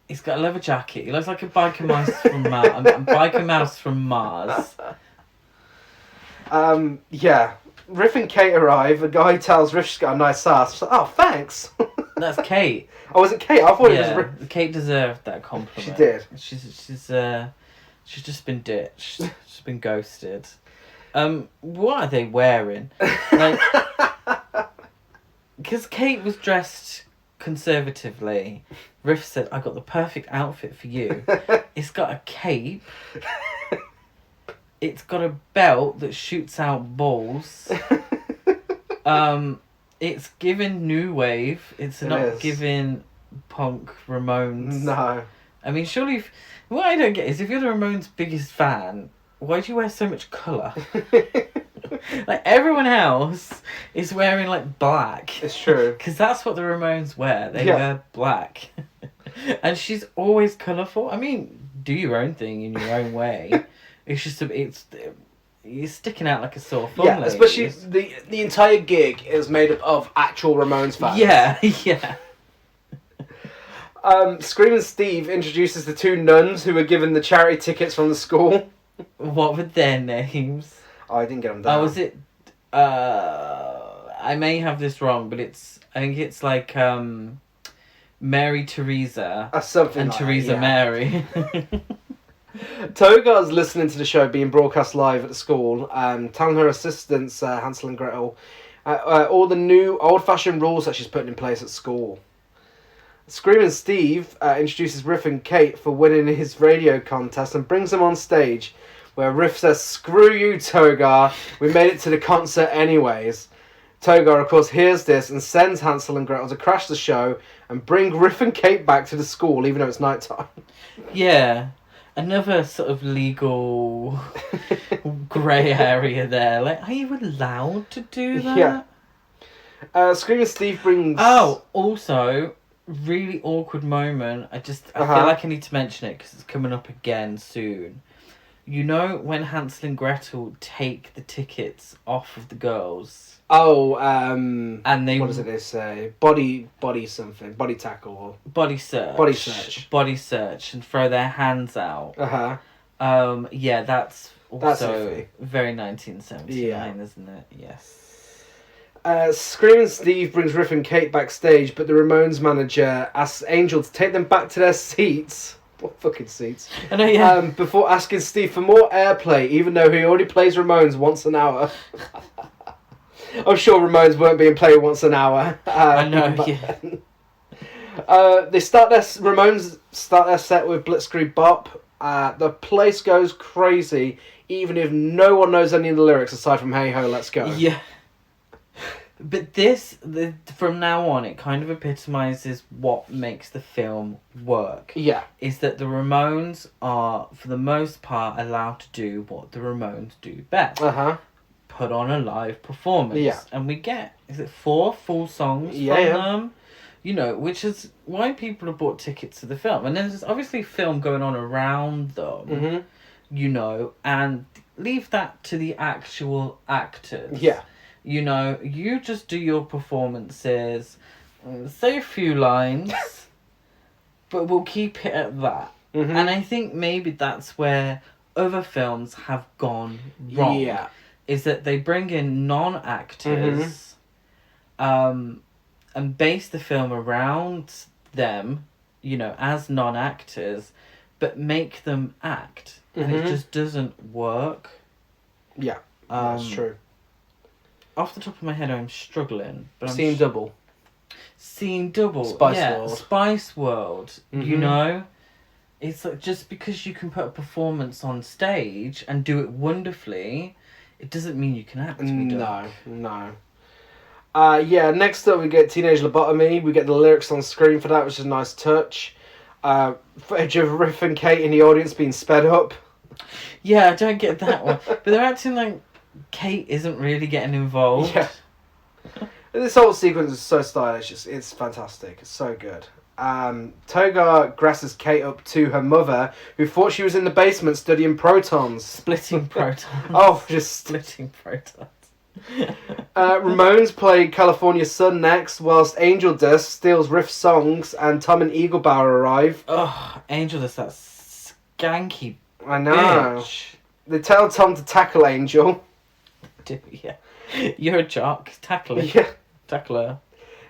Speaker 2: He's got a leather jacket. He looks like a biker mouse from Mars. A biker mouse from Mars.
Speaker 1: Yeah. Riff and Kate arrive. A guy tells Riff she's got a nice ass. She's like, oh, thanks.
Speaker 2: That's Kate.
Speaker 1: Oh, was it Kate? I thought it was Riff.
Speaker 2: Kate deserved that compliment.
Speaker 1: She did.
Speaker 2: She's just been ditched. She's been ghosted. What are they wearing? Like, because Kate was dressed conservatively. Riff said, "I got the perfect outfit for you. It's got a cape. It's got a belt that shoots out balls. It's given new wave. It's not giving punk Ramones.
Speaker 1: No.
Speaker 2: I mean, surely, what I don't get is if you're the Ramones' biggest fan, why do you wear so much colour? Like, everyone else is wearing, like, black.
Speaker 1: It's true.
Speaker 2: Because that's what the Ramones wear. They wear black. And she's always colourful. I mean, do your own thing in your own way. It's just, you're sticking out like a sore thumb.
Speaker 1: Yeah, especially the entire gig is made up of actual Ramones fans.
Speaker 2: Yeah, yeah.
Speaker 1: Screaming Steve introduces the two nuns who were given the charity tickets from the school.
Speaker 2: What were their names?
Speaker 1: Oh, I didn't get them down.
Speaker 2: Was it... I may have this wrong, but I think it's like Mary Teresa
Speaker 1: something
Speaker 2: and
Speaker 1: like
Speaker 2: Teresa
Speaker 1: that,
Speaker 2: Mary.
Speaker 1: Togar's listening to the show being broadcast live at the school, telling her assistants, Hansel and Gretel, all the new old-fashioned rules that she's putting in place at school. Screaming Steve introduces Riff and Kate for winning his radio contest and brings them on stage, where Riff says, "Screw you, Togar, we made it to the concert anyways." Togar, of course, hears this and sends Hansel and Gretel to crash the show and bring Riff and Kate back to the school, even though it's night time.
Speaker 2: Yeah. Another sort of legal grey area there. Like, are you allowed to do that?
Speaker 1: Yeah. Screaming Steve brings...
Speaker 2: Oh, also, really awkward moment. I feel like I need to mention it because it's coming up again soon. You know when Hansel and Gretel take the tickets off of the girls?
Speaker 1: Oh,
Speaker 2: and they...
Speaker 1: What does it say? Body something. Body tackle. Or...
Speaker 2: Body search. Body search and throw their hands out.
Speaker 1: Uh-huh.
Speaker 2: Yeah, that's also
Speaker 1: iffy.
Speaker 2: very 1979, isn't it? Yes.
Speaker 1: Screaming Steve brings Riff and Kate backstage, but the Ramones manager asks Angel to take them back to their seats. What fucking seats?
Speaker 2: I know, yeah.
Speaker 1: Before asking Steve for more airplay, even though he already plays Ramones once an hour. I'm sure Ramones weren't being played once an hour.
Speaker 2: I know, yeah.
Speaker 1: Ramones start their set with Blitzkrieg Bop. The place goes crazy, even if no one knows any of the lyrics aside from "Hey Ho, Let's Go."
Speaker 2: Yeah. But from now on, it kind of epitomizes what makes the film work.
Speaker 1: Yeah.
Speaker 2: Is that the Ramones are, for the most part, allowed to do what the Ramones do best.
Speaker 1: Uh-huh.
Speaker 2: Put on a live performance.
Speaker 1: Yeah.
Speaker 2: And we get, 4 full songs from them? You know, which is why people have bought tickets to the film. And there's obviously film going on around them, you know, and leave that to the actual actors.
Speaker 1: Yeah.
Speaker 2: You know, you just do your performances, say a few lines, but we'll keep it at that.
Speaker 1: Mm-hmm.
Speaker 2: And I think maybe that's where other films have gone wrong.
Speaker 1: Yeah.
Speaker 2: Is that they bring in non-actors, and base the film around them, you know, as non-actors, but make them act. And it just doesn't work.
Speaker 1: Yeah, that's true.
Speaker 2: Off the top of my head, I'm struggling. But
Speaker 1: Seeing Double.
Speaker 2: Seeing Double.
Speaker 1: Spice World.
Speaker 2: Spice World. You know? It's like, just because you can put a performance on stage and do it wonderfully, it doesn't mean you can act.
Speaker 1: No. Next up we get Teenage Lobotomy. We get the lyrics on screen for that, which is a nice touch. Footage of Riff and Kate in the audience being sped up.
Speaker 2: Yeah, I don't get that one. But they're acting like Kate isn't really getting involved.
Speaker 1: Yeah. This whole sequence is so stylish. It's fantastic. It's so good. Togar grasses Kate up to her mother, who thought she was in the basement studying protons.
Speaker 2: Splitting protons.
Speaker 1: Oh, just...
Speaker 2: Splitting protons.
Speaker 1: Ramones play California Sun next, whilst Angel Dust steals Riff's songs and Tom and Eaglebauer arrive.
Speaker 2: Oh, Angel Dust, that skanky
Speaker 1: I know.
Speaker 2: bitch.
Speaker 1: They tell Tom to tackle Angel.
Speaker 2: Yeah. You're a jock. Tackle it.
Speaker 1: Yeah.
Speaker 2: Tackle her.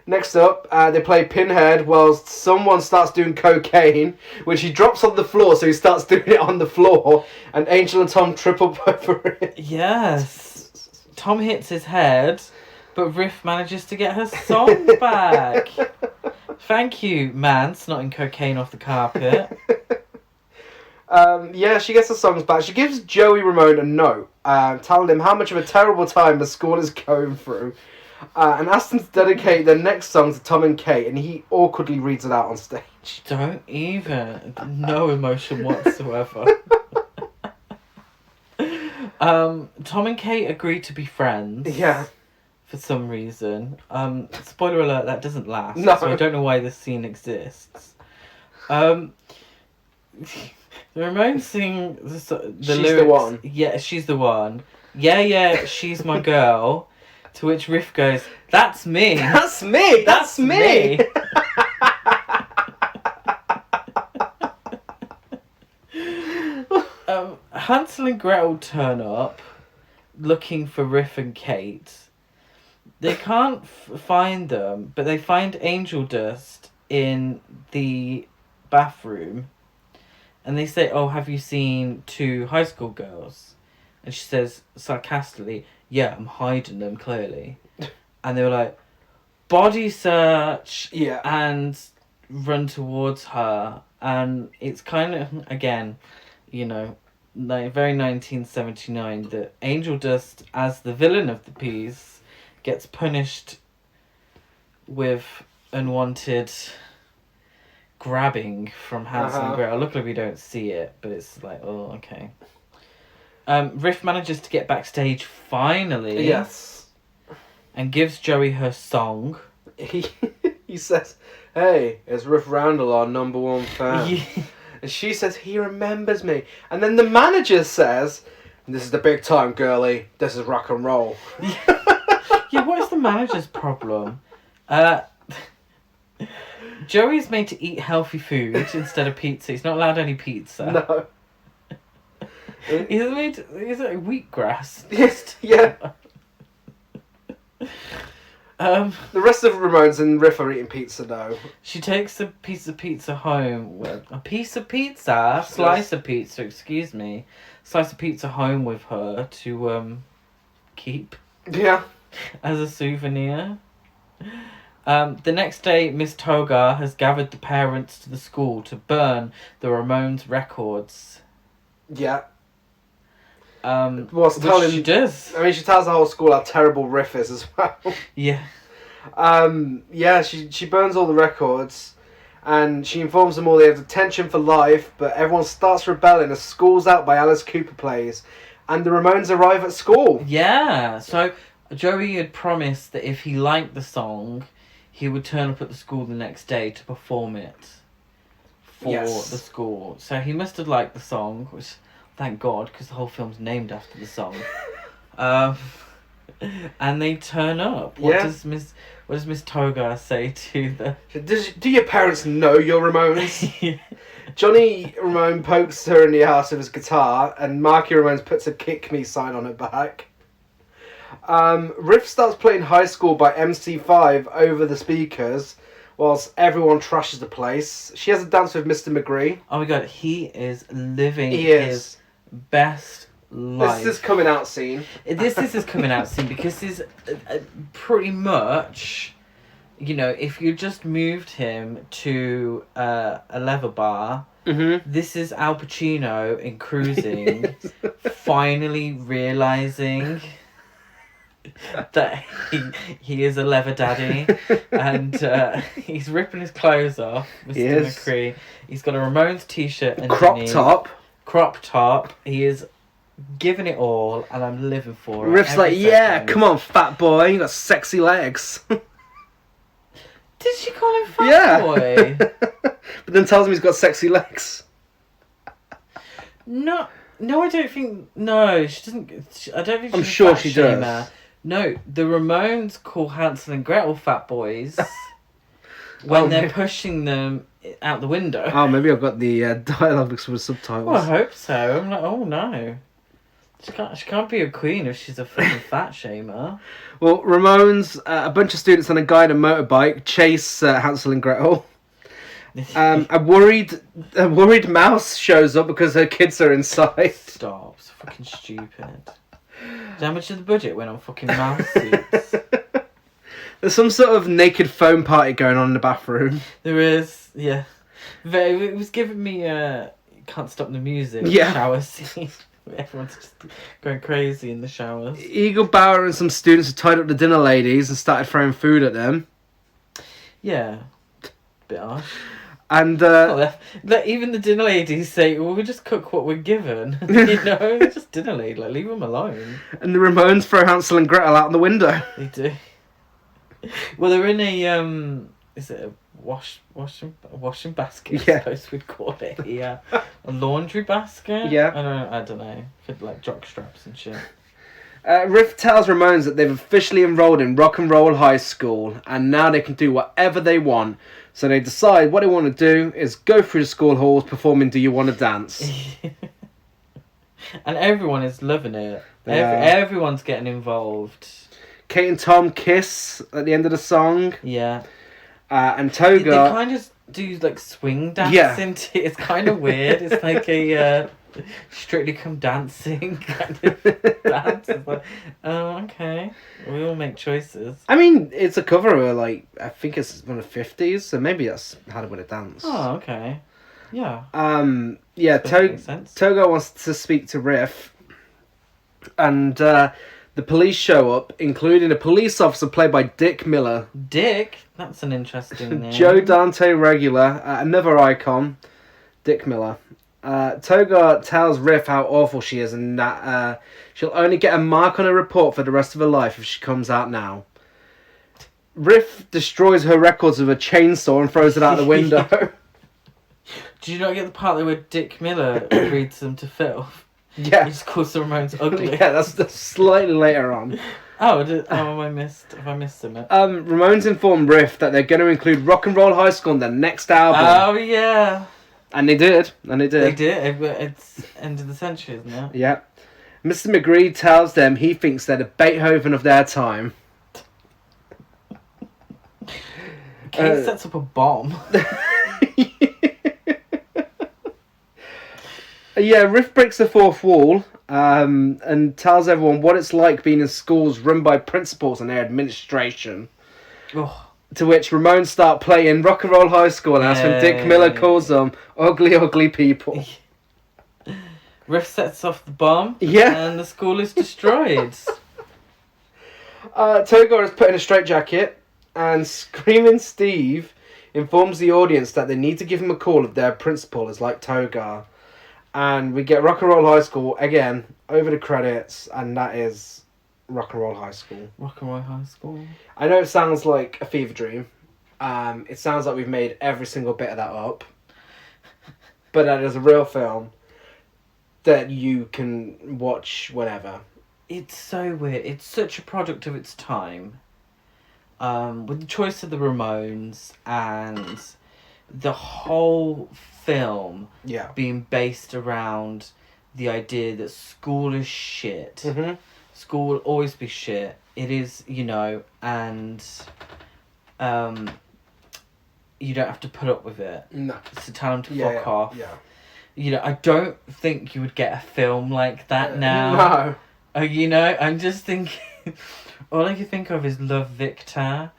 Speaker 1: Next up, they play Pinhead whilst someone starts doing cocaine, which he drops on the floor, so he starts doing it on the floor, and Angel and Tom trip up over it.
Speaker 2: Yes. Tom hits his head, but Riff manages to get her song back. Thank you, man, snotting cocaine off the carpet.
Speaker 1: She gets the songs back. She gives Joey Ramone a note, telling him how much of a terrible time the school is going through, and asks them to dedicate their next song to Tom and Kate, and he awkwardly reads it out on stage.
Speaker 2: Don't even. No emotion whatsoever. Tom and Kate agree to be friends.
Speaker 1: Yeah.
Speaker 2: For some reason. Spoiler alert, that doesn't last.
Speaker 1: No.
Speaker 2: So I don't know why this scene exists. The Ramones sing the
Speaker 1: She's
Speaker 2: lyrics.
Speaker 1: the one.
Speaker 2: Yeah, she's the one. Yeah, she's my girl. To which Riff goes, that's me.
Speaker 1: That's me. That's me.
Speaker 2: Hansel and Gretel turn up looking for Riff and Kate. They can't find them, but they find angel dust in the bathroom. And they say, oh, have you seen 2 high school girls? And she says sarcastically, yeah, I'm hiding them, clearly. And they were like, body search.
Speaker 1: Yeah.
Speaker 2: And run towards her. And it's kind of, again, you know, like very 1979, that Angel Dust, as the villain of the piece, gets punished with unwanted grabbing from Hansel and Gretel. Luckily we don't see it, but it's like, oh, okay. Riff manages to get backstage finally.
Speaker 1: Yes.
Speaker 2: And gives Joey her song.
Speaker 1: He says, hey, it's Riff Randall, our #1 fan.
Speaker 2: Yeah.
Speaker 1: And she says, he remembers me. And then the manager says, this is the big time, girlie. This is rock and roll.
Speaker 2: Yeah, what is the manager's problem? Joey's made to eat healthy food instead of pizza. He's not allowed any pizza.
Speaker 1: No.
Speaker 2: He's like wheatgrass.
Speaker 1: Yes, yeah.
Speaker 2: The
Speaker 1: rest of Ramones and Riff are eating pizza now.
Speaker 2: She takes a piece of pizza home with slice of pizza, excuse me, slice of pizza home with her to keep.
Speaker 1: Yeah.
Speaker 2: As a souvenir. The next day, Miss Togar has gathered the parents to the school to burn the Ramones records.
Speaker 1: Yeah.
Speaker 2: Which she does.
Speaker 1: I mean, she tells the whole school how terrible Riff is as well.
Speaker 2: Yeah.
Speaker 1: She burns all the records, and she informs them all they have detention for life, but everyone starts rebelling as School's Out by Alice Cooper plays, and the Ramones arrive at school.
Speaker 2: Yeah, so Joey had promised that if he liked the song, he would turn up at the school the next day to perform it for the school. So he must have liked the song, which, thank God, because the whole film's named after the song. And they turn up. What does Miss Togar say to the...
Speaker 1: Do your parents know you're Ramones? Johnny Ramone pokes her in the ass with his guitar, and Marky Ramones puts a kick me sign on her back. Riff starts playing High School by MC5 over the speakers, whilst everyone trashes the place. She has a dance with Mr. McGree.
Speaker 2: Oh my God, he is living his best life.
Speaker 1: This is his coming out scene.
Speaker 2: This is his coming out scene, because he's pretty much, you know, if you just moved him to a leather bar, this is Al Pacino in Cruising, finally realising that he is a leather daddy, and he's ripping his clothes off, Mr. McCree. He's got a Ramones t-shirt and crop top. He is giving it all, and I'm living for it.
Speaker 1: Riff's like, yeah, come on, fat boy, you got sexy legs.
Speaker 2: Did she call him fat boy?
Speaker 1: But then tells him he's got sexy legs.
Speaker 2: No, I don't think. No, she doesn't. I don't think.
Speaker 1: I'm sure she does.
Speaker 2: Her. No, the Ramones call Hansel and Gretel fat boys when they're pushing them out the window.
Speaker 1: Oh, maybe I've got the dialogue mixed with subtitles.
Speaker 2: Well, I hope so. I'm like, oh no. She can't be a queen if she's a fucking fat shamer.
Speaker 1: Well, Ramones, a bunch of students on a guy on a motorbike chase Hansel and Gretel. A worried mouse shows up because her kids are inside.
Speaker 2: Stop. It's fucking stupid. How much of the budget went on fucking mouse suits?
Speaker 1: There's some sort of naked foam party going on in the bathroom.
Speaker 2: There is, yeah. It was giving me Can't Stop the Music shower scene. Everyone's just going crazy in the showers.
Speaker 1: Eagle Bauer and some students have tied up the dinner ladies and started throwing food at them.
Speaker 2: Yeah. Bit harsh.
Speaker 1: And
Speaker 2: even the dinner ladies say, well, we just cook what we're given. You know, just dinner lady, like, leave them alone.
Speaker 1: And the Ramones throw Hansel and Gretel out the window.
Speaker 2: They do. Well, they're in a is it a washing basket?
Speaker 1: Yeah.
Speaker 2: I suppose we'd call it. Yeah, a laundry basket.
Speaker 1: Yeah.
Speaker 2: I don't know. For like jock straps and shit.
Speaker 1: Riff tells Ramones that they've officially enrolled in rock and roll high school, and now they can do whatever they want. So they decide what they want to do is go through the school halls performing "Do You Want to Dance?"
Speaker 2: And everyone is loving it. Everyone's getting involved.
Speaker 1: Kate and Tom kiss at the end of the song.
Speaker 2: Yeah.
Speaker 1: And Toga...
Speaker 2: They kind of do like swing dancing. Yeah. It's kind of weird. It's like a Strictly Come Dancing kind of dance. It's like, oh, okay. We all make choices.
Speaker 1: I mean, it's a cover of, like, I think it's one of the 50s, so maybe that's How to Win a Dance.
Speaker 2: Oh, okay. Yeah.
Speaker 1: Yeah, Toga wants to speak to Riff, and the police show up, including a police officer played by Dick Miller.
Speaker 2: Dick? That's an interesting name.
Speaker 1: Joe Dante regular, another icon, Dick Miller. Toga tells Riff how awful she is and that she'll only get a mark on her report for the rest of her life if she comes out now. Riff destroys her records with a chainsaw and throws it out the window.
Speaker 2: Did you not get the part where Dick Miller reads them to Phil?
Speaker 1: Yeah.
Speaker 2: He just calls the Ramones ugly.
Speaker 1: Yeah, that's slightly later on.
Speaker 2: Have I missed him?
Speaker 1: Ramones informed Riff that they're going to include Rock and Roll High School in their next album.
Speaker 2: Oh, yeah.
Speaker 1: And they did.
Speaker 2: They did. It's end of the century, isn't it?
Speaker 1: Yeah. Mr. McGree tells them he thinks they're the Beethoven of their time.
Speaker 2: Kate sets up a bomb.
Speaker 1: Yeah, Riff breaks the fourth wall and tells everyone what it's like being in schools run by principals and their administration.
Speaker 2: Oh.
Speaker 1: To which Ramones start playing Rock and Roll High School, and that's when Dick Miller calls them ugly, ugly people.
Speaker 2: Riff sets off the bomb, and the school is destroyed.
Speaker 1: Togar is put in a straitjacket, and Screaming Steve informs the audience that they need to give him a call if their principal is like Togar. And we get Rock and Roll High School again over the credits, and that is Rock and Roll High School.
Speaker 2: Rock and Roll High School.
Speaker 1: I know it sounds like a fever dream. It sounds like we've made every single bit of that up. But that is a real film that you can watch whenever.
Speaker 2: It's so weird. It's such a product of its time. With the choice of the Ramones and the whole film being based around the idea that school is shit.
Speaker 1: Mm-hmm.
Speaker 2: School will always be shit. It is, and you don't have to put up with it.
Speaker 1: No.
Speaker 2: So tell them to fuck off.
Speaker 1: Yeah.
Speaker 2: I don't think you would get a film like that now.
Speaker 1: No.
Speaker 2: I'm just thinking... All I can think of is Love Victor,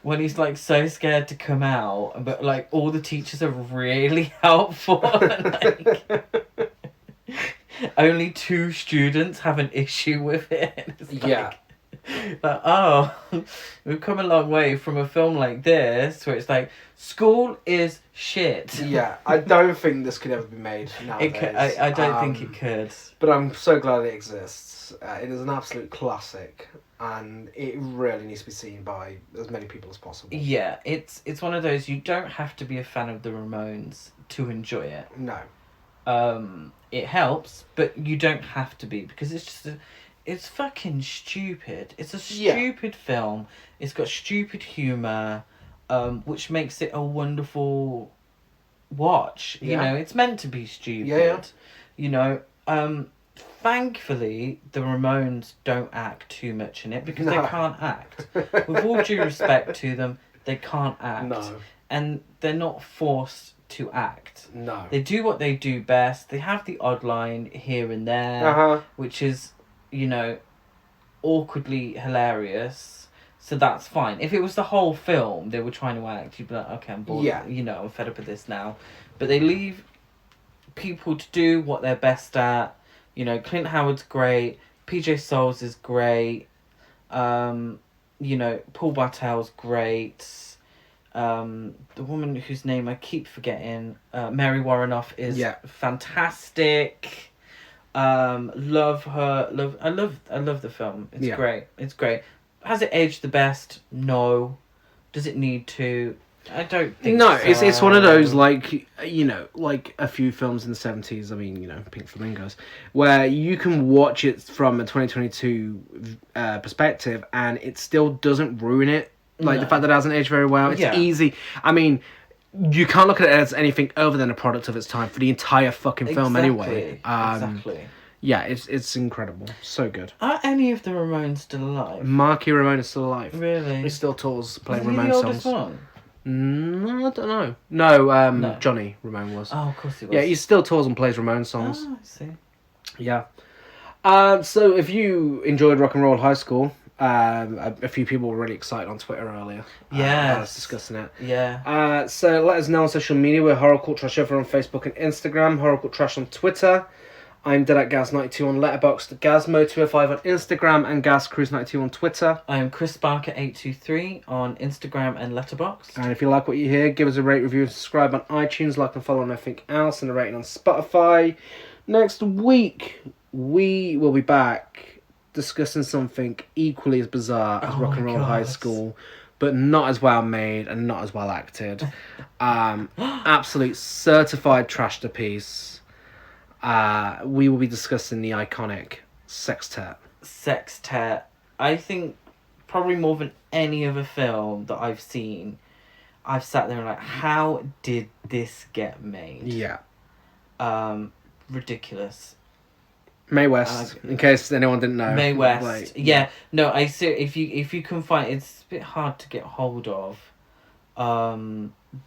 Speaker 2: when he's like so scared to come out, but like all the teachers are really helpful. And, like, only 2 students have an issue with it. It's like, oh, we've come a long way from a film like this, where it's like, school is shit.
Speaker 1: Yeah, I don't think this could ever be made nowadays.
Speaker 2: I don't think it could.
Speaker 1: But I'm so glad it exists. It is an absolute classic. And it really needs to be seen by as many people as possible. Yeah,
Speaker 2: it's one of those, you don't have to be a fan of the Ramones to enjoy it.
Speaker 1: No.
Speaker 2: It helps, but you don't have to be, because it's just it's fucking stupid. It's a stupid film. It's got stupid humour, which makes it a wonderful watch.
Speaker 1: Yeah.
Speaker 2: It's meant to be stupid.
Speaker 1: Yeah.
Speaker 2: Thankfully, the Ramones don't act too much in it because
Speaker 1: No.
Speaker 2: they can't act. With all due respect to them, they can't act.
Speaker 1: No.
Speaker 2: And they're not forced to act.
Speaker 1: No.
Speaker 2: They do what they do best. They have the odd line here and there,
Speaker 1: Uh-huh.
Speaker 2: which is, awkwardly hilarious. So that's fine. If it was the whole film they were trying to act, you'd be like, okay, I'm bored.
Speaker 1: Yeah.
Speaker 2: I'm fed up with this now. But they leave people to do what they're best at. Clint Howard's great. PJ Souls is great. Paul Bartel's great. The woman whose name I keep forgetting, Mary Warrenoff, is fantastic. Love her. I love the film. It's great. It's great. Has it aged the best? No. Does it need to? I don't think
Speaker 1: No,
Speaker 2: so.
Speaker 1: it's one of those, like a few films in the 70s, Pink Flamingos, where you can watch it from a 2022 perspective and it still doesn't ruin it. Like, the fact that it hasn't aged very well, it's easy. I mean, you can't look at it as anything other than a product of its time for the entire fucking film anyway.
Speaker 2: Exactly.
Speaker 1: Yeah, it's incredible. So good.
Speaker 2: Are any of the Ramones still alive?
Speaker 1: Marky Ramone is still alive.
Speaker 2: Really?
Speaker 1: He still tours playing
Speaker 2: Was he
Speaker 1: Ramone
Speaker 2: the
Speaker 1: songs.
Speaker 2: oldest one?
Speaker 1: No, I don't know. No,
Speaker 2: No.
Speaker 1: Johnny Ramone was.
Speaker 2: Oh, of course he was.
Speaker 1: Yeah, he still tours and plays Ramone songs.
Speaker 2: Oh, I see.
Speaker 1: Yeah. So if you enjoyed Rock and Roll High School, a few people were really excited on Twitter earlier.
Speaker 2: Yeah.
Speaker 1: I was discussing it.
Speaker 2: Yeah.
Speaker 1: So let us know on social media. We're Horror Cult Trash over on Facebook and Instagram. Horror Cult Trash on Twitter. I'm Dead at Gaz92 on Letterboxd, Gazmo205 on Instagram, and GazCruise92 on Twitter.
Speaker 2: I am Chris Barker 823 on Instagram and Letterboxd.
Speaker 1: And if you like what you hear, give us a rate, review, and subscribe on iTunes, like and follow on everything else, and a rating on Spotify. Next week, we will be back discussing something equally as bizarre as Rock and Roll High School, but not as well made and not as well acted. Absolute certified trashterpiece. We will be discussing the iconic Sextet.
Speaker 2: Sextet. I think probably more than any other film that I've seen, I've sat there and like, how did this get made?
Speaker 1: Yeah.
Speaker 2: Ridiculous.
Speaker 1: May West, in case anyone didn't know.
Speaker 2: May West.
Speaker 1: Like,
Speaker 2: yeah. No, I see. If you can find it, it's a bit hard to get hold of.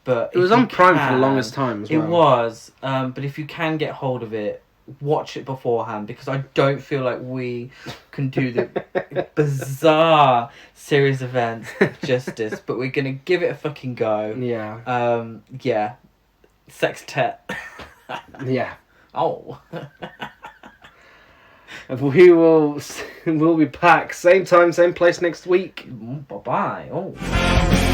Speaker 2: But
Speaker 1: it was on Prime for the longest time as well.
Speaker 2: It was. But if you can get hold of it, watch it beforehand, because I don't feel like we can do the bizarre series of events justice. But we're gonna give it a fucking go.
Speaker 1: Yeah.
Speaker 2: Yeah. Sextet.
Speaker 1: Yeah.
Speaker 2: Oh.
Speaker 1: We'll be back same time, same place next week.
Speaker 2: Bye bye. Oh.